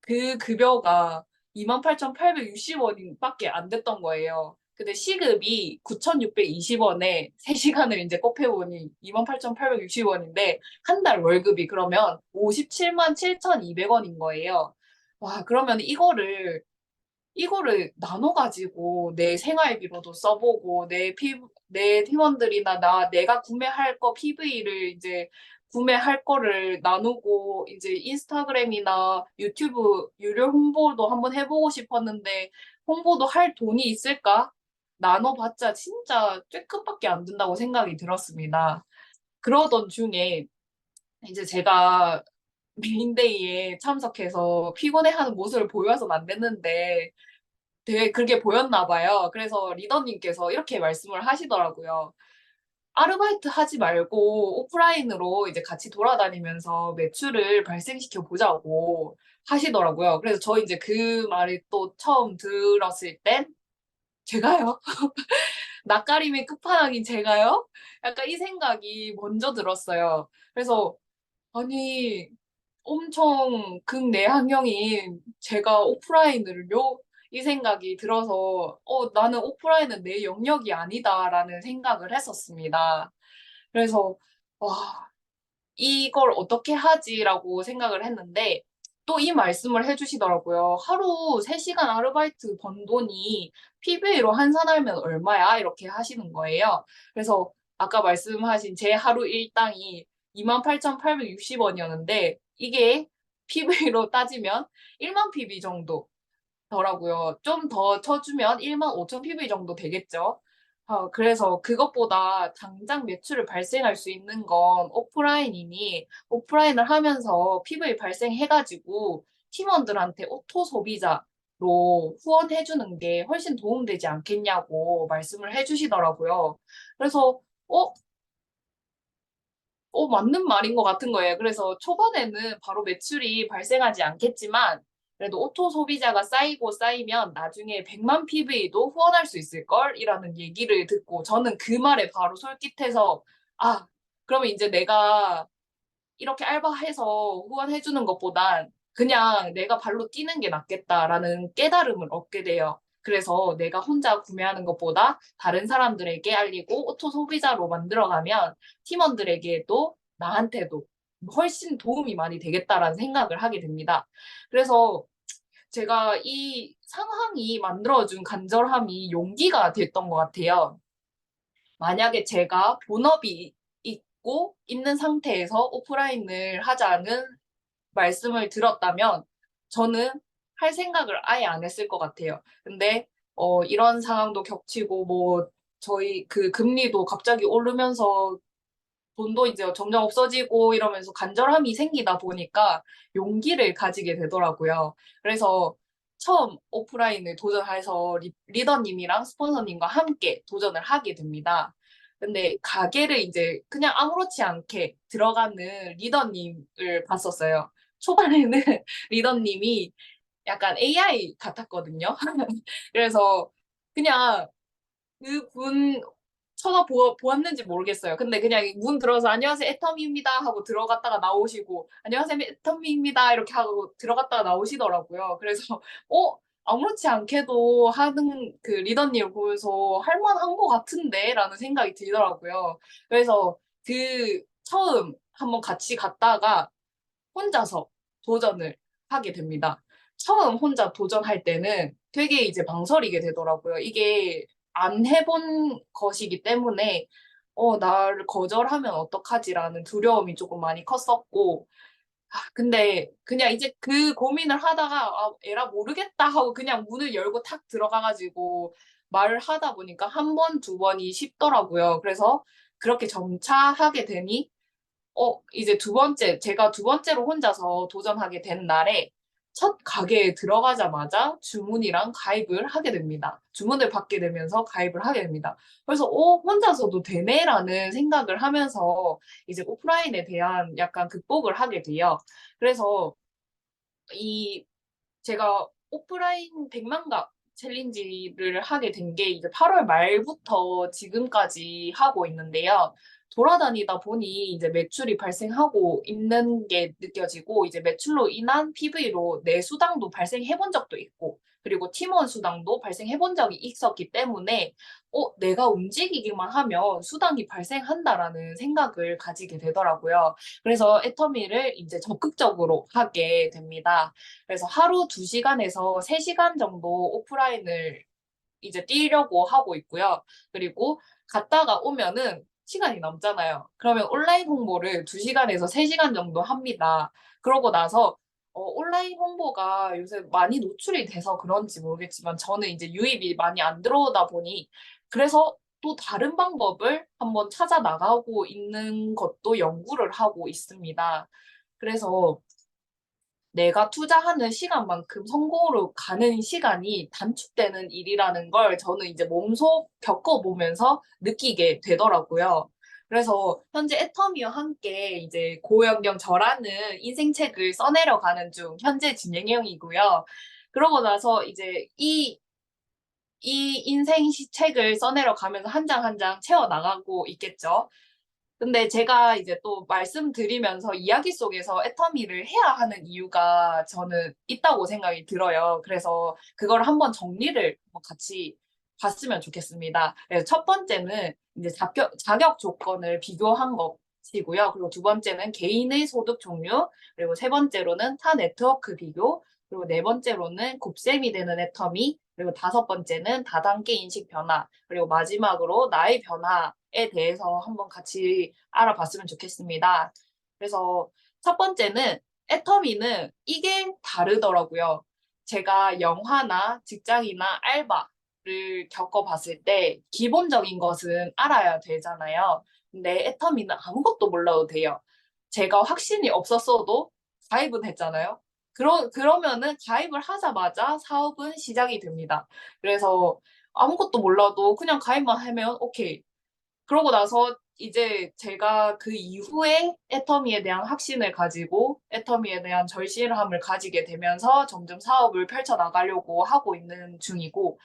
Speaker 2: 그 급여가 28,860원밖에 안 됐던 거예요. 근데 시급이 9,620원에 3시간을 이제 곱해보니 28,860원인데 한 달 월급이 그러면 57만 7,200원인 거예요. 와, 그러면 이거를 나눠가지고 내 생활비로도 써보고 내 팀원들이나 내가 구매할 거 PV를 이제 구매할 거를 나누고 이제 인스타그램이나 유튜브 유료 홍보도 한번 해보고 싶었는데 홍보도 할 돈이 있을까? 나눠봤자 진짜 쬐끔밖에 안 된다고 생각이 들었습니다. 그러던 중에 이제 제가 메인데이에 참석해서 피곤해하는 모습을 보여서는 안 됐는데 되게 그게 보였나 봐요. 그래서 리더님께서 이렇게 말씀을 하시더라고요. 아르바이트 하지 말고 오프라인으로 이제 같이 돌아다니면서 매출을 발생시켜 보자고 하시더라고요. 그래서 저 이제 그 말을 또 처음 들었을 땐 제가요? 낯가림의 끝판왕인 제가요? 약간 이 생각이 먼저 들었어요. 그래서 아니 엄청 극내향형인 제가 오프라인을요? 이 생각이 들어서 나는 오프라인은 내 영역이 아니다라는 생각을 했었습니다. 그래서 와, 이걸 어떻게 하지라고 생각을 했는데 또 이 말씀을 해주시더라고요. 하루 3시간 아르바이트 번 돈이 PBA로 환산하면 얼마야? 이렇게 하시는 거예요. 그래서 아까 말씀하신 제 하루 일당이 28,860원이었는데 이게 PBA로 따지면 1만 PB 정도 더라고요. 좀 더 쳐주면 1만 5천 PV 정도 되겠죠. 그래서 그것보다 당장 매출을 발생할 수 있는 건 오프라인이니 오프라인을 하면서 PV 발생해가지고 팀원들한테 오토 소비자로 후원해주는 게 훨씬 도움되지 않겠냐고 말씀을 해주시더라고요. 그래서 맞는 말인 것 같은 거예요. 그래서 초반에는 바로 매출이 발생하지 않겠지만, 그래도 오토 소비자가 쌓이고 쌓이면 나중에 100만 PV도 후원할 수 있을 걸? 이라는 얘기를 듣고 저는 그 말에 바로 솔깃해서, 아, 그러면 이제 내가 이렇게 알바해서 후원해주는 것보단 그냥 내가 발로 뛰는 게 낫겠다라는 깨달음을 얻게 돼요. 그래서 내가 혼자 구매하는 것보다 다른 사람들에게 알리고 오토 소비자로 만들어가면 팀원들에게도 나한테도 훨씬 도움이 많이 되겠다라는 생각을 하게 됩니다. 그래서 제가 이 상황이 만들어준 간절함이 용기가 됐던 것 같아요. 만약에 제가 본업이 있고 있는 상태에서 오프라인을 하자는 말씀을 들었다면 저는 할 생각을 아예 안 했을 것 같아요. 근데 이런 상황도 겹치고 뭐 저희 그 금리도 갑자기 오르면서 돈도 이제 점점 없어지고 이러면서 간절함이 생기다 보니까 용기를 가지게 되더라고요. 그래서 처음 오프라인을 도전해서 리더님이랑 스폰서님과 함께 도전을 하게 됩니다. 근데 가게를 이제 그냥 아무렇지 않게 들어가는 리더님을 봤었어요. 초반에는 리더님이 약간 AI 같았거든요. 그래서 그냥 그분 보았는지 모르겠어요. 근데 그냥 문 들어서 안녕하세요 애터미입니다 하고 들어갔다가 나오시고 안녕하세요 애터미입니다 이렇게 하고 들어갔다가 나오시더라고요. 그래서 아무렇지 않게도 하는 그 리더님 보면서 할만한 것 같은데 라는 생각이 들더라고요. 그래서 그 처음 한번 같이 갔다가 혼자서 도전을 하게 됩니다. 처음 혼자 도전할 때는 되게 이제 망설이게 되더라고요. 이게 안 해본 것이기 때문에 나를 거절하면 어떡하지라는 두려움이 조금 많이 컸었고, 근데 그냥 이제 그 고민을 하다가 에라 모르겠다 하고 그냥 문을 열고 탁 들어가가지고 말을 하다 보니까 한 번, 두 번이 쉽더라고요. 그래서 그렇게 점차 하게 되니 이제 제가 두 번째로 혼자서 도전하게 된 날에 첫 가게에 들어가자마자 주문이랑 가입을 하게 됩니다. 주문을 받게 되면서 가입을 하게 됩니다. 그래서, 혼자서도 되네라는 생각을 하면서 이제 오프라인에 대한 약간 극복을 하게 돼요. 그래서 이 제가 오프라인 100만 가 챌린지를 하게 된 게 이제 8월 말부터 지금까지 하고 있는데요. 돌아다니다 보니 이제 매출이 발생하고 있는 게 느껴지고 이제 매출로 인한 PV로 내 수당도 발생해 본 적도 있고 그리고 팀원 수당도 발생해 본 적이 있었기 때문에 내가 움직이기만 하면 수당이 발생한다라는 생각을 가지게 되더라고요. 그래서 애터미를 이제 적극적으로 하게 됩니다. 그래서 하루 2시간에서 3시간 정도 오프라인을 이제 뛰려고 하고 있고요. 그리고 갔다가 오면은 시간이 남잖아요. 그러면 온라인 홍보를 2시간에서 3시간 정도 합니다. 그러고 나서 온라인 홍보가 요새 많이 노출이 돼서 그런지 모르겠지만 저는 이제 유입이 많이 안 들어오다 보니 그래서 또 다른 방법을 한번 찾아 나가고 있는 것도 연구를 하고 있습니다. 그래서 내가 투자하는 시간만큼 성공으로 가는 시간이 단축되는 일이라는 걸 저는 이제 몸소 겪어보면서 느끼게 되더라고요. 그래서 현재 애터미와 함께 이제 고연경 저라는 인생책을 써내려 가는 중 현재 진행형이고요. 그러고 나서 이제 이 인생 책을 써내려 가면서 한 장 한 장 채워 나가고 있겠죠. 근데 제가 이제 또 말씀드리면서 이야기 속에서 애터미를 해야 하는 이유가 저는 있다고 생각이 들어요. 그래서 그걸 한번 정리를 같이 봤으면 좋겠습니다. 그래서 첫 번째는 이제 자격 조건을 비교한 것이고요. 그리고 두 번째는 개인의 소득 종류, 그리고 세 번째로는 타 네트워크 비교, 그리고 네 번째로는 곱셈이 되는 애터미, 그리고 다섯 번째는 다단계 인식 변화, 그리고 마지막으로 나의 변화에 대해서 한번 같이 알아봤으면 좋겠습니다. 그래서 첫 번째는 애터미는 이게 다르더라고요. 제가 영화나 직장이나 알바를 겪어봤을 때 기본적인 것은 알아야 되잖아요. 근데 애터미는 아무것도 몰라도 돼요. 제가 확신이 없었어도 가입은 했잖아요. 그러면은 가입을 하자마자 사업은 시작이 됩니다. 그래서 아무것도 몰라도 그냥 가입만 하면 오케이. 그러고 나서 이제 제가 그 이후에 애터미에 대한 확신을 가지고 애터미에 대한 절실함을 가지게 되면서 점점 사업을 펼쳐 나가려고 하고 있는 중이고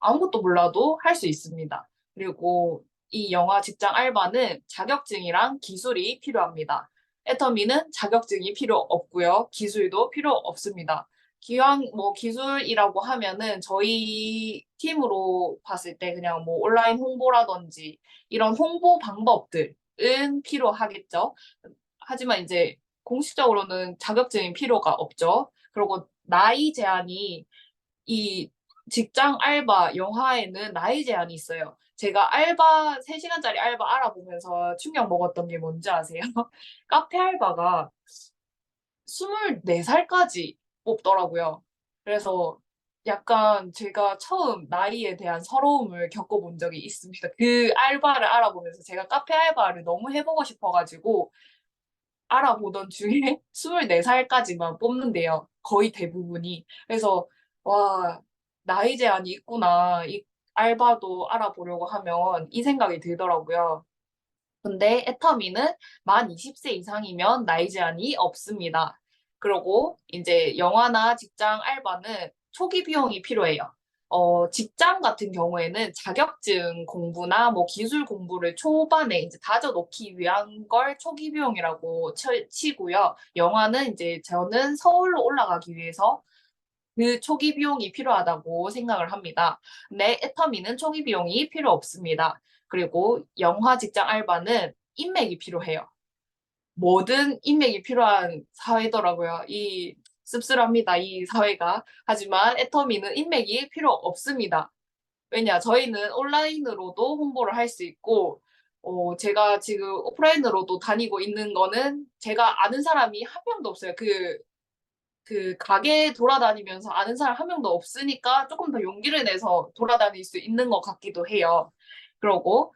Speaker 2: 아무것도 몰라도 할 수 있습니다. 그리고 이 영화 직장 알바는 자격증이랑 기술이 필요합니다. 애터미는 자격증이 필요 없고요. 기술도 필요 없습니다. 기왕 뭐 기술이라고 하면은 저희 팀으로 봤을 때 그냥 뭐 온라인 홍보라든지 이런 홍보 방법들은 필요하겠죠. 하지만 이제 공식적으로는 자격증이 필요가 없죠. 그리고 나이 제한이 이 직장 알바 영화에는 나이 제한이 있어요. 제가 알바 3시간짜리 알바 알아보면서 충격 먹었던 게 뭔지 아세요? 카페 알바가 24살까지 뽑더라고요. 그래서 약간 제가 처음 나이에 대한 서러움을 겪어본 적이 있습니다. 그 알바를 알아보면서 제가 카페 알바를 너무 해보고 싶어가지고 알아보던 중에 24살까지만 뽑는데요. 거의 대부분이. 그래서 와, 나이 제한이 있구나. 이 알바도 알아보려고 하면 이 생각이 들더라고요. 근데 애터미는 만 20세 이상이면 나이 제한이 없습니다. 그리고 이제 영화나 직장 알바는 초기 비용이 필요해요. 직장 같은 경우에는 자격증 공부나 뭐 기술 공부를 초반에 이제 다져놓기 위한 걸 초기 비용이라고 치고요. 영화는 이제 저는 서울로 올라가기 위해서 그 초기 비용이 필요하다고 생각을 합니다. 근데 애터미는 초기 비용이 필요 없습니다. 그리고 영화 직장 알바는 인맥이 필요해요. 뭐든 인맥이 필요한 사회더라고요. 이 씁쓸합니다. 이 사회가. 하지만 애터미는 인맥이 필요 없습니다. 왜냐, 저희는 온라인으로도 홍보를 할 수 있고, 제가 지금 오프라인으로도 다니고 있는 거는 제가 아는 사람이 한 명도 없어요. 그 가게 돌아다니면서 아는 사람 한 명도 없으니까 조금 더 용기를 내서 돌아다닐 수 있는 것 같기도 해요. 그러고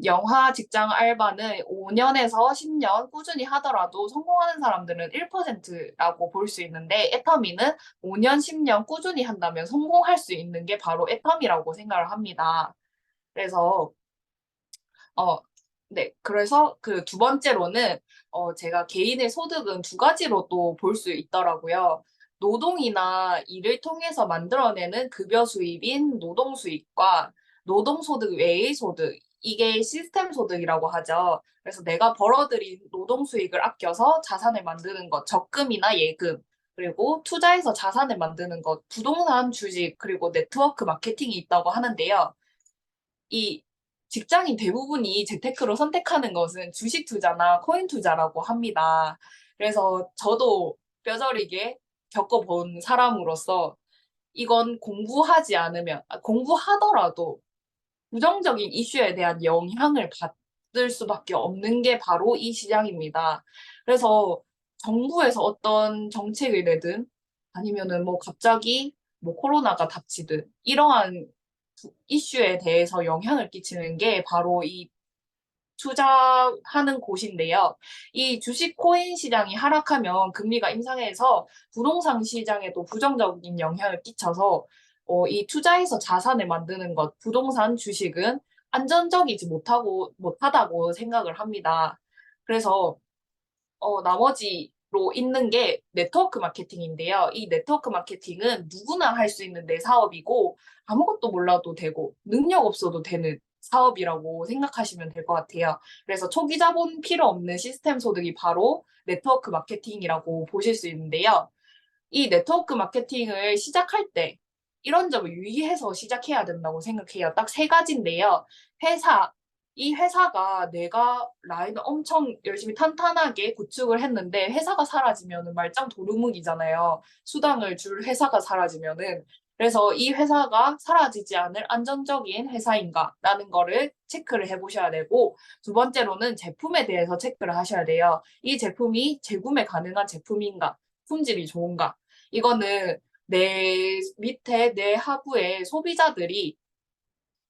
Speaker 2: 영화 직장 알바는 5년에서 10년 꾸준히 하더라도 성공하는 사람들은 1%라고 볼 수 있는데 애터미는 5년, 10년 꾸준히 한다면 성공할 수 있는 게 바로 애터미라고 생각을 합니다. 그래서 어, 네. 그래서 그 두 번째로는 제가 개인의 소득은 두 가지로 또 볼 수 있더라고요. 노동이나 일을 통해서 만들어내는 급여 수입인 노동 수입과 노동 소득 외의 소득, 이게 시스템 소득이라고 하죠. 그래서 내가 벌어들인 노동 수익을 아껴서 자산을 만드는 것, 적금이나 예금, 그리고 투자해서 자산을 만드는 것, 부동산, 주식, 그리고 네트워크 마케팅이 있다고 하는데요. 이 직장인 대부분이 재테크로 선택하는 것은 주식 투자나 코인 투자라고 합니다. 그래서 저도 뼈저리게 겪어본 사람으로서 이건 공부하지 않으면, 공부하더라도 부정적인 이슈에 대한 영향을 받을 수밖에 없는 게 바로 이 시장입니다. 그래서 정부에서 어떤 정책을 내든 아니면은 뭐 갑자기 뭐 코로나가 닥치든 이러한 이슈에 대해서 영향을 끼치는 게 바로 이 투자하는 곳인데요. 이 주식 코인 시장이 하락하면 금리가 인상해서 부동산 시장에도 부정적인 영향을 끼쳐서 이 투자해서 자산을 만드는 것, 부동산 주식은 안전적이지 못하다고 생각을 합니다. 그래서 나머지로 있는 게 네트워크 마케팅인데요. 이 네트워크 마케팅은 누구나 할 수 있는 내 사업이고 아무것도 몰라도 되고 능력 없어도 되는 사업이라고 생각하시면 될 것 같아요. 그래서 초기 자본 필요 없는 시스템 소득이 바로 네트워크 마케팅이라고 보실 수 있는데요. 이 네트워크 마케팅을 시작할 때 이런 점을 유의해서 시작해야 된다고 생각해요. 딱 세 가지인데요. 회사, 이 회사가 내가 라인을 엄청 열심히 탄탄하게 구축을 했는데 회사가 사라지면은 말짱 도루묵이잖아요. 수당을 줄 회사가 사라지면은. 그래서 이 회사가 사라지지 않을 안정적인 회사인가라는 거를 체크를 해보셔야 되고, 두 번째로는 제품에 대해서 체크를 하셔야 돼요. 이 제품이 재구매 가능한 제품인가, 품질이 좋은가. 이거는 내 밑에 내 하부에 소비자들이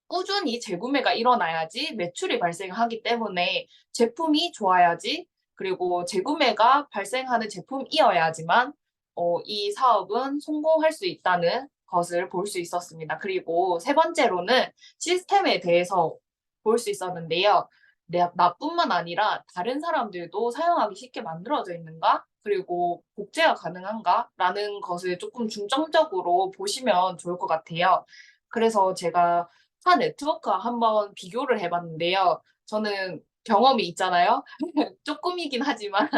Speaker 2: 꾸준히 재구매가 일어나야지 매출이 발생하기 때문에 제품이 좋아야지 그리고 재구매가 발생하는 제품이어야지만 이 사업은 성공할 수 있다는 것을 볼 수 있었습니다. 그리고 세 번째로는 시스템에 대해서 볼 수 있었는데요. 나뿐만 아니라 다른 사람들도 사용하기 쉽게 만들어져 있는가? 그리고 복제가 가능한가? 라는 것을 조금 중점적으로 보시면 좋을 것 같아요. 그래서 제가 타 네트워크와 한번 비교를 해봤는데요. 저는 경험이 있잖아요. 조금이긴 하지만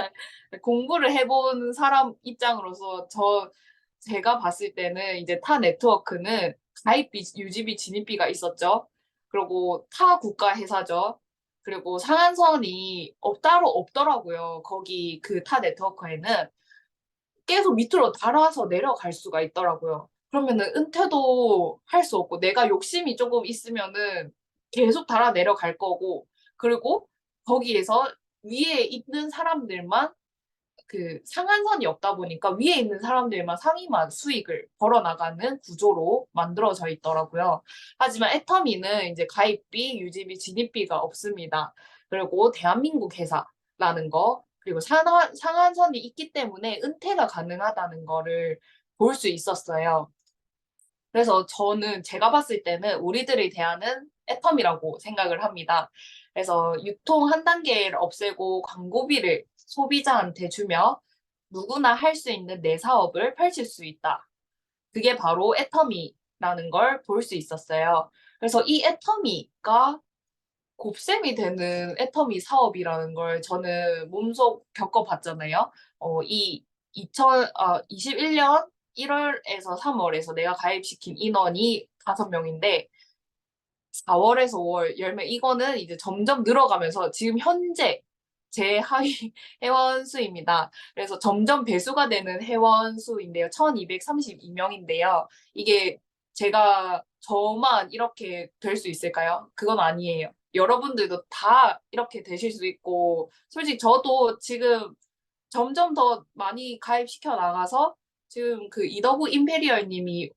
Speaker 2: 공부를 해본 사람 입장으로서 제가 봤을 때는 이제 타 네트워크는 가입비, 유지비, 진입비가 있었죠. 그리고 타 국가 회사죠. 그리고 상한선이 따로 없더라고요. 거기 그 타 네트워크에는 계속 밑으로 달아서 내려갈 수가 있더라고요. 그러면은 은퇴도 할 수 없고 내가 욕심이 조금 있으면은 계속 달아 내려갈 거고 그리고 거기에서 위에 있는 사람들만 그 상한선이 없다 보니까 위에 있는 사람들만 상위만 수익을 벌어나가는 구조로 만들어져 있더라고요. 하지만 애터미는 이제 가입비, 유지비, 진입비가 없습니다. 그리고 대한민국 회사라는 거, 그리고 상한선이 있기 때문에 은퇴가 가능하다는 거를 볼 수 있었어요. 그래서 저는 제가 봤을 때는 우리들이 대하는 애텀이라고 생각을 합니다. 그래서 유통 한 단계를 없애고 광고비를 소비자한테 주며 누구나 할 수 있는 내 사업을 펼칠 수 있다. 그게 바로 애터미라는 걸 볼 수 있었어요. 그래서 이 애터미가 곱셈이 되는 애터미 사업이라는 걸 저는 몸소 겪어봤잖아요. 이 2021년 1월에서 3월에서 내가 가입시킨 인원이 5명인데 4월에서 5월 10명 이거는 이제 점점 늘어가면서 지금 현재 제 하위 회원 수입니다. 그래서 점점 배수가 되는 회원 수인데요. 1232명인데요. 이게 제가 저만 이렇게 될 수 있을까요? 그건 아니에요. 여러분들도 다 이렇게 되실 수 있고 솔직히 저도 지금 점점 더 많이 가입시켜 나가서 지금 그 이더구 임페리얼 님이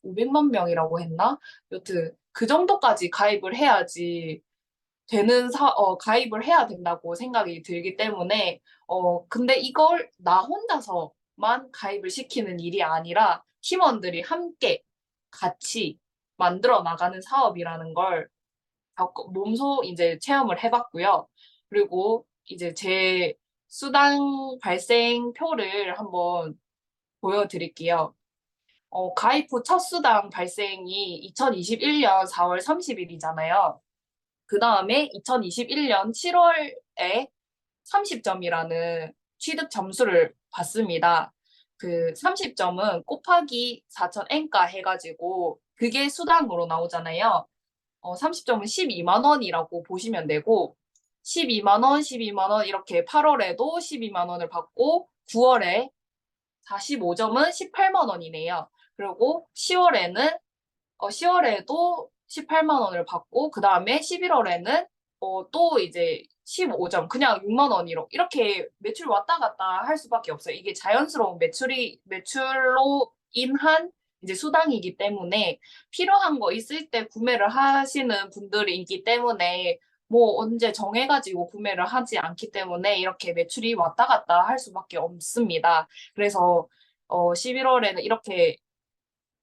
Speaker 2: 500만 명이라고 했나? 여튼 그 정도까지 가입을 해야지 가입을 해야 된다고 생각이 들기 때문에 근데 이걸 나 혼자서만 가입을 시키는 일이 아니라 팀원들이 함께 같이 만들어 나가는 사업이라는 걸 몸소 이제 체험을 해봤고요. 그리고 이제 제 수당 발생표를 한번 보여드릴게요. 가입 후 첫 수당 발생이 2021년 4월 30일이잖아요. 그 다음에 2021년 7월에 30점이라는 취득 점수를 받습니다. 그 30점은 곱하기 4천 엔가 해가지고 그게 수당으로 나오잖아요. 30점은 12만 원이라고 보시면 되고 12만 원, 12만 원 이렇게 8월에도 12만 원을 받고 9월에 45점은 18만 원이네요. 그리고 10월에도 18만 원을 받고 그 다음에 11월에는 또 이제 15점 그냥 6만 원으로 이렇게 매출 왔다 갔다 할 수밖에 없어요. 이게 자연스러운 매출로 인한 이제 수당이기 때문에 필요한 거 있을 때 구매를 하시는 분들이 있기 때문에 뭐 언제 정해가지고 구매를 하지 않기 때문에 이렇게 매출이 왔다 갔다 할 수밖에 없습니다. 그래서 11월에는 이렇게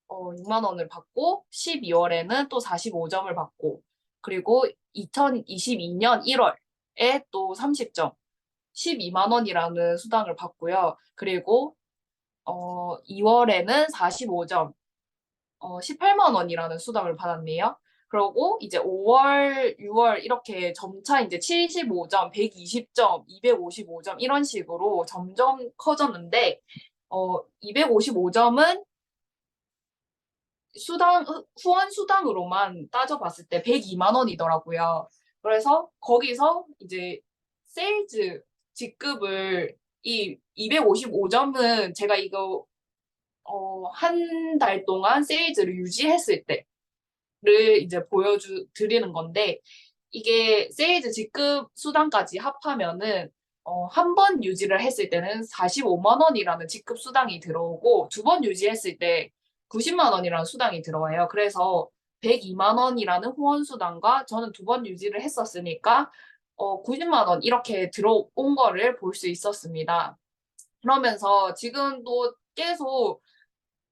Speaker 2: 6만 원을 받고 12월에는 또 45점을 받고 그리고 2022년 1월에 또 30점 12만 원이라는 수당을 받고요. 그리고 2월에는 45점 18만 원이라는 수당을 받았네요. 그리고 이제 5월, 6월 이렇게 점차 이제 75점, 120점, 255점 이런 식으로 점점 커졌는데 255점은 후원 수당으로만 따져봤을 때 102만 원이더라고요. 그래서 거기서 이제 세일즈 직급을 이 255점은 제가 이거 한 달 동안 세일즈를 유지했을 때를 이제 드리는 건데 이게 세일즈 직급 수당까지 합하면은 한 번 유지를 했을 때는 45만 원이라는 직급 수당이 들어오고 두 번 유지했을 때 90만 원이라는 수당이 들어와요. 그래서 102만 원이라는 후원 수당과 저는 두 번 유지를 했었으니까 90만 원 이렇게 들어온 거를 볼 수 있었습니다. 그러면서 지금도 계속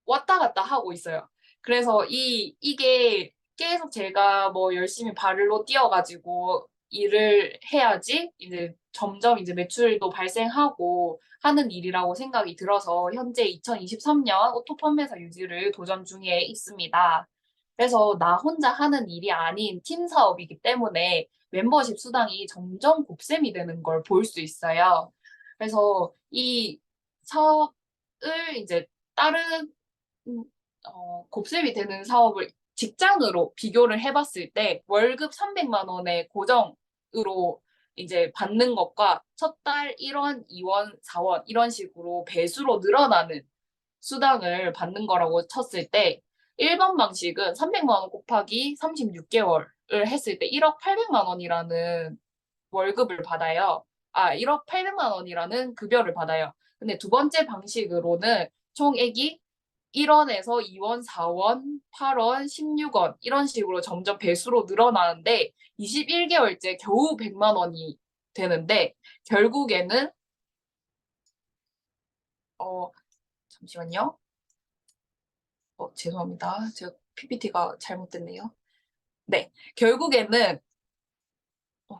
Speaker 2: 왔다 갔다 하고 있어요. 그래서 이게 계속 제가 뭐 열심히 발로 뛰어가지고 일을 해야지 이제 점점 이제 매출도 발생하고 하는 일이라고 생각이 들어서 현재 2023년 오토 판매사 유지를 도전 중에 있습니다. 그래서 나 혼자 하는 일이 아닌 팀 사업이기 때문에 멤버십 수당이 점점 곱셈이 되는 걸 볼 수 있어요. 그래서 이 사업을 이제 다른 음, 곱셈이 되는 사업을 직장으로 비교를 해봤을 때 월급 300만 원의 고정으로 이제 받는 것과 첫 달 1원, 2원, 4원 이런 식으로 배수로 늘어나는 수당을 받는 거라고 쳤을 때 일반 방식은 300만 원 곱하기 36개월을 했을 때 1억 800만 원이라는 월급을 받아요. 1억 800만 원이라는 급여를 받아요. 근데 두 번째 방식으로는 총액이 1원에서 2원, 4원, 8원, 16원 이런 식으로 점점 배수로 늘어나는데 21개월째 겨우 100만 원이 되는데 결국에는 어 잠시만요. 죄송합니다. 제가 PPT가 잘못됐네요. 네, 결국에는 어,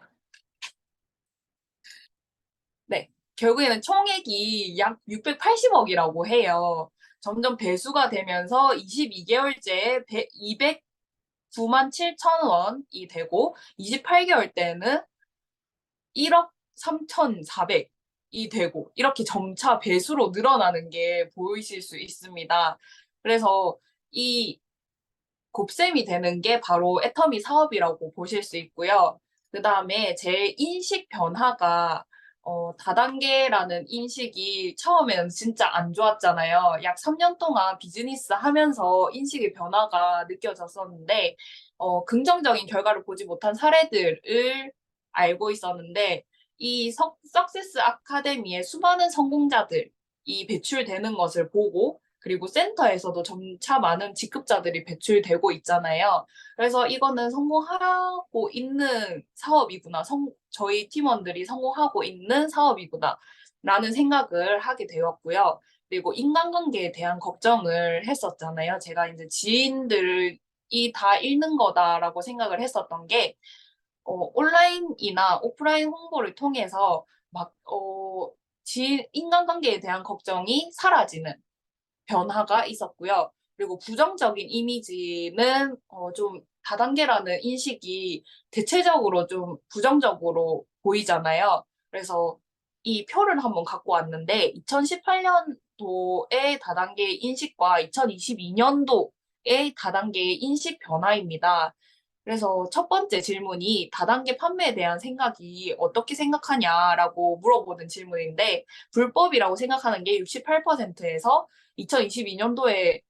Speaker 2: 네, 결국에는 총액이 약 680억이라고 해요. 점점 배수가 되면서 22개월째에 209만 7천 원이 되고 28개월 때는 1억 3,400이 되고 이렇게 점차 배수로 늘어나는 게 보이실 수 있습니다. 그래서 이 곱셈이 되는 게 바로 애터미 사업이라고 보실 수 있고요. 그 다음에 제 인식 변화가 다단계라는 인식이 처음에는 진짜 안 좋았잖아요. 약 3년 동안 비즈니스 하면서 인식의 변화가 느껴졌었는데, 긍정적인 결과를 보지 못한 사례들을 알고 있었는데, 이 석세스 아카데미의 수많은 성공자들이 배출되는 것을 보고, 그리고 센터에서도 점차 많은 직급자들이 배출되고 있잖아요. 그래서 이거는 성공하고 있는 사업이구나. 저희 팀원들이 성공하고 있는 사업이구나. 라는 생각을 하게 되었고요. 그리고 인간관계에 대한 걱정을 했었잖아요. 제가 이제 지인들이 다 잃는 거다라고 생각을 했었던 게, 온라인이나 오프라인 홍보를 통해서 인간관계에 대한 걱정이 사라지는 변화가 있었고요. 그리고 부정적인 이미지는 좀 다단계라는 인식이 대체적으로 좀 부정적으로 보이잖아요. 그래서 이 표를 한번 갖고 왔는데 2018년도의 다단계 인식과 2022년도의 다단계 인식 변화입니다. 그래서 첫 번째 질문이 다단계 판매에 대한 생각이 어떻게 생각하냐라고 물어보는 질문인데 불법이라고 생각하는 게 68%에서 2022년도에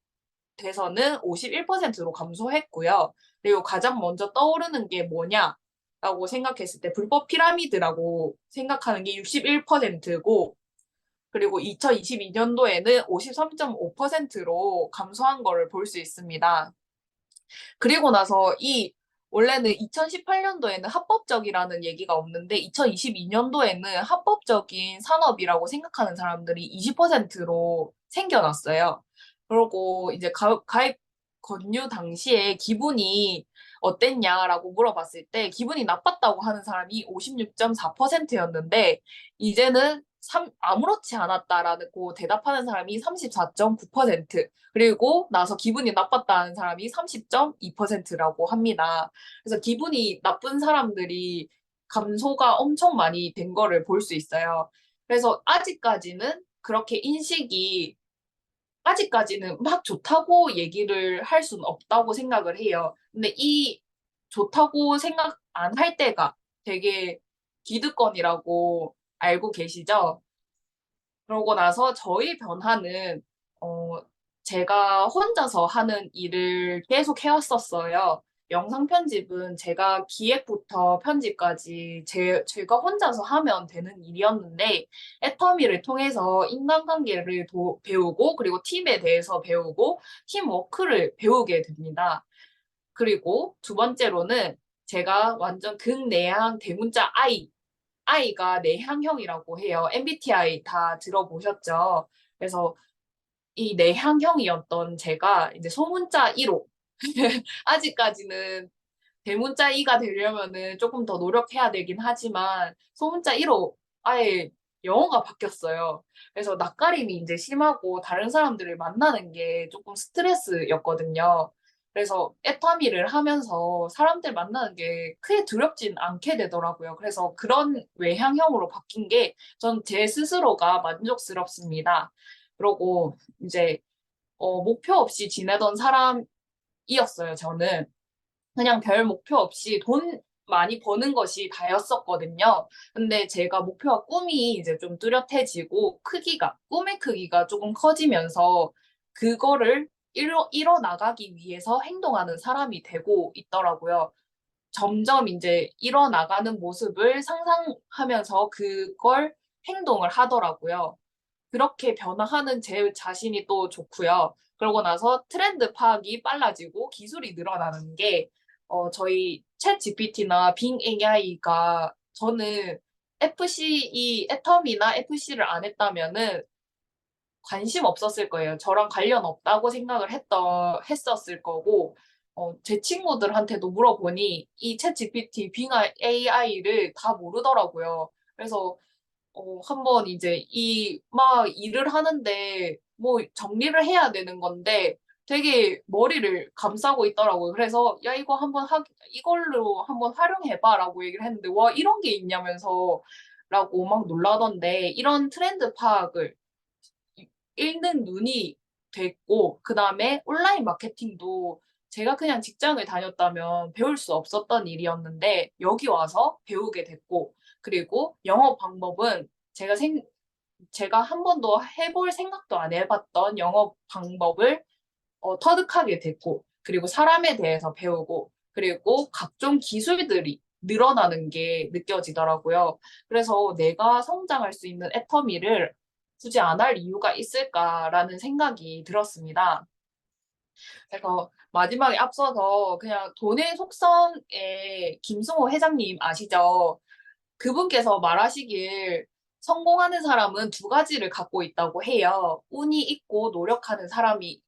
Speaker 2: 돼서는 51%로 감소했고요. 그리고 가장 먼저 떠오르는 게 뭐냐라고 생각했을 때 불법 피라미드라고 생각하는 게 61%고 그리고 2022년도에는 53.5%로 감소한 거를 볼 수 있습니다. 그리고 나서 원래는 2018년도에는 합법적이라는 얘기가 없는데 2022년도에는 합법적인 산업이라고 생각하는 사람들이 20%로 생겨났어요. 그리고 이제 가입 권유 당시에 기분이 어땠냐라고 물어봤을 때 기분이 나빴다고 하는 사람이 56.4%였는데 이제는 아무렇지 않았다라고 대답하는 사람이 34.9%, 그리고 나서 기분이 나빴다는 사람이 30.2%라고 합니다. 그래서 기분이 나쁜 사람들이 감소가 엄청 많이 된 거를 볼 수 있어요. 그래서 아직까지는 막 좋다고 얘기를 할 수는 없다고 생각을 해요. 근데 이 좋다고 생각 안 할 때가 되게 기득권이라고 알고 계시죠? 그러고 나서 저희 변화는 어, 제가 혼자서 하는 일을 계속 해왔었어요. 영상 편집은 제가 기획부터 편집까지 제가 혼자서 하면 되는 일이었는데, 애터미를 통해서 인간관계를 배우고, 그리고 팀에 대해서 배우고, 팀워크를 배우게 됩니다. 그리고 두 번째로는 제가 완전 극내향 대문자 I I가 내향형이라고 해요. MBTI 다 들어보셨죠? 그래서 이 내향형이었던 제가 이제 소문자 1호. 아직까지는 대문자 2가 되려면은 조금 더 노력해야 되긴 하지만 소문자 1호 아예 영어가 바뀌었어요. 그래서 낯가림이 이제 심하고 다른 사람들을 만나는 게 조금 스트레스였거든요. 그래서 애터미를 하면서 사람들 만나는 게 크게 두렵진 않게 되더라고요. 그래서 그런 외향형으로 바뀐 게 전 제 스스로가 만족스럽습니다. 그러고 이제 목표 없이 지내던 사람이었어요, 저는. 그냥 별 목표 없이 돈 많이 버는 것이 다였었거든요. 근데 제가 목표와 꿈이 이제 좀 뚜렷해지고 꿈의 크기가 조금 커지면서 그거를 이뤄 나가기 위해서 행동하는 사람이 되고 있더라고요. 점점 이제 이뤄 나가는 모습을 상상하면서 그걸 행동을 하더라고요. 그렇게 변화하는 제 자신이 또 좋고요. 그러고 나서 트렌드 파악이 빨라지고 기술이 늘어나는 게 저희 챗 GPT나 빙 AI가 저는 애터미나 FC를 안 했다면은 관심 없었을 거예요. 저랑 관련 없다고 생각을 했었을 거고, 제 친구들한테도 물어보니 이 챗 GPT, 빙 AI를 다 모르더라고요. 그래서 한번 이제 막 일을 하는데 뭐 정리를 해야 되는 건데 되게 머리를 감싸고 있더라고요. 그래서 야, 이걸로 한번 활용해봐라고 얘기를 했는데 와, 이런 게 있냐면서 라고 막 놀라던데 이런 트렌드 파악을 읽는 눈이 됐고, 그 다음에 온라인 마케팅도 제가 그냥 직장을 다녔다면 배울 수 없었던 일이었는데, 여기 와서 배우게 됐고, 그리고 영어 방법은 제가 한 번도 해볼 생각도 안 해봤던 영어 방법을 터득하게 됐고, 그리고 사람에 대해서 배우고, 그리고 각종 기술들이 늘어나는 게 느껴지더라고요. 그래서 내가 성장할 수 있는 애터미를 굳이 안 할 이유가 있을까라는 생각이 들었습니다. 그래서 마지막에 앞서서 그냥 돈의 속성에 김승호 회장님 아시죠? 그분께서 말하시길 성공하는 사람은 두 가지를 갖고 있다고 해요. 운이 있고 노력하는 사람이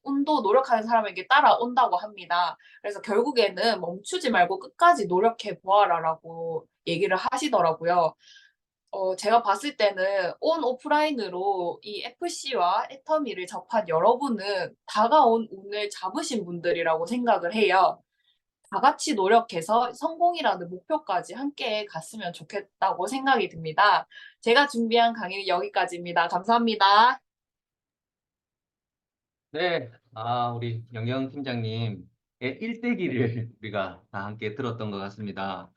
Speaker 2: 운도 노력하는 사람에게 따라온다고 합니다. 그래서 결국에는 멈추지 말고 끝까지 노력해 보아라라고 얘기를 하시더라고요. 제가 봤을 때는 온 오프라인으로 이 FC와 애터미를 접한 여러분은 다가온 운을 잡으신 분들이라고 생각을 해요. 다 같이 노력해서 성공이라는 목표까지 함께 갔으면 좋겠다고 생각이 듭니다. 제가 준비한 강의는 여기까지입니다. 감사합니다.
Speaker 1: 네, 우리 영경 팀장님의 일대기를 우리가 다 함께 들었던 것 같습니다.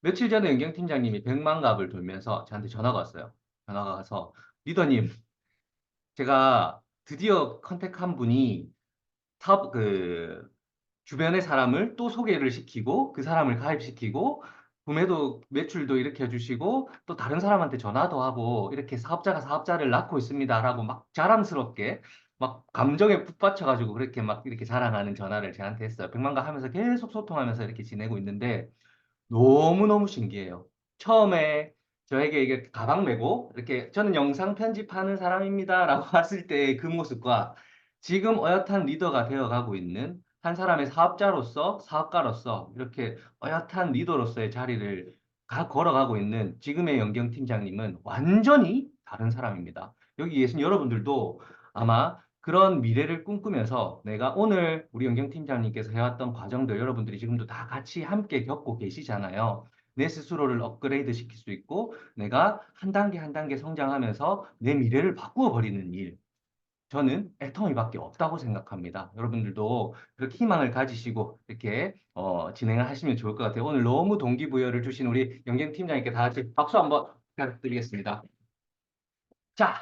Speaker 1: 며칠 전에 영경 팀장님이 100만 갑을 돌면서 저한테 전화가 왔어요. 전화가 와서, 리더님, 제가 드디어 컨택한 분이 주변의 사람을 또 소개를 시키고 그 사람을 가입시키고 구매도 매출도 이렇게 해주시고 또 다른 사람한테 전화도 하고 이렇게 사업자가 사업자를 낳고 있습니다라고 막 자랑스럽게 막 감정에 북받쳐가지고 그렇게 막 이렇게 자랑하는 전화를 저한테 했어요. 백만가 하면서 계속 소통하면서 이렇게 지내고 있는데 너무너무 신기해요. 처음에 저에게 이게 가방 메고 이렇게 저는 영상 편집하는 사람입니다라고 했을 때 그 모습과 지금 어엿한 리더가 되어가고 있는 한 사람의 사업자로서 사업가로서 이렇게 어엿한 리더로서의 자리를 걸어가고 있는 지금의 연경 팀장님은 완전히 다른 사람입니다. 여기 계신 여러분들도 아마 그런 미래를 꿈꾸면서 내가 오늘 우리 연경 팀장님께서 해왔던 과정들 여러분들이 지금도 다 같이 함께 겪고 계시잖아요. 내 스스로를 업그레이드 시킬 수 있고 내가 한 단계 한 단계 성장하면서 내 미래를 바꾸어 버리는 일. 저는 애터미밖에 없다고 생각합니다. 여러분들도 그렇게 희망을 가지시고 이렇게 진행을 하시면 좋을 것 같아요. 오늘 너무 동기부여를 주신 우리 연경 팀장님께 다 같이 박수 한번 부탁드리겠습니다. 자,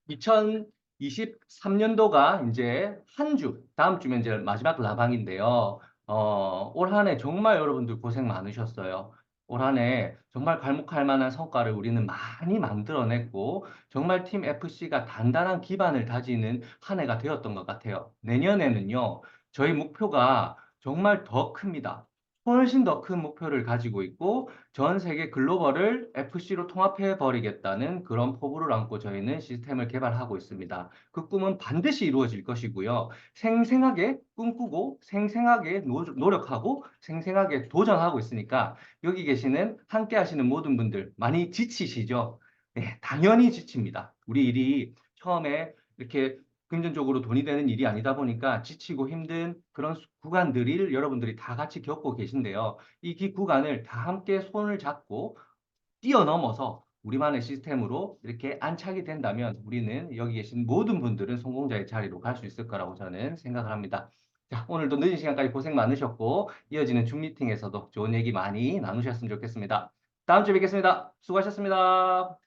Speaker 1: 2023년도가 이제 한 주, 다음 주면 이제 마지막 라방인데요. 올 한 해 정말 여러분들 고생 많으셨어요. 올 한 해 정말 괄목할 만한 성과를 우리는 많이 만들어냈고, 정말 팀 FC가 단단한 기반을 다지는 한 해가 되었던 것 같아요. 내년에는요, 저희 목표가 정말 더 큽니다. 훨씬 더 큰 목표를 가지고 있고 전 세계 글로벌을 FC로 통합해 버리겠다는 그런 포부를 안고 저희는 시스템을 개발하고 있습니다. 그 꿈은 반드시 이루어질 것이고요. 생생하게 꿈꾸고 생생하게 노력하고 생생하게 도전하고 있으니까 여기 계시는 함께 하시는 모든 분들 많이 지치시죠? 네, 당연히 지칩니다. 우리 일이 처음에 이렇게 금전적으로 돈이 되는 일이 아니다 보니까 지치고 힘든 그런 구간들을 여러분들이 다 같이 겪고 계신데요. 이 구간을 다 함께 손을 잡고 뛰어넘어서 우리만의 시스템으로 이렇게 안착이 된다면 우리는 여기 계신 모든 분들은 성공자의 자리로 갈 수 있을 거라고 저는 생각을 합니다. 자, 오늘도 늦은 시간까지 고생 많으셨고 이어지는 줌 미팅에서도 좋은 얘기 많이 나누셨으면 좋겠습니다. 다음 주에 뵙겠습니다. 수고하셨습니다.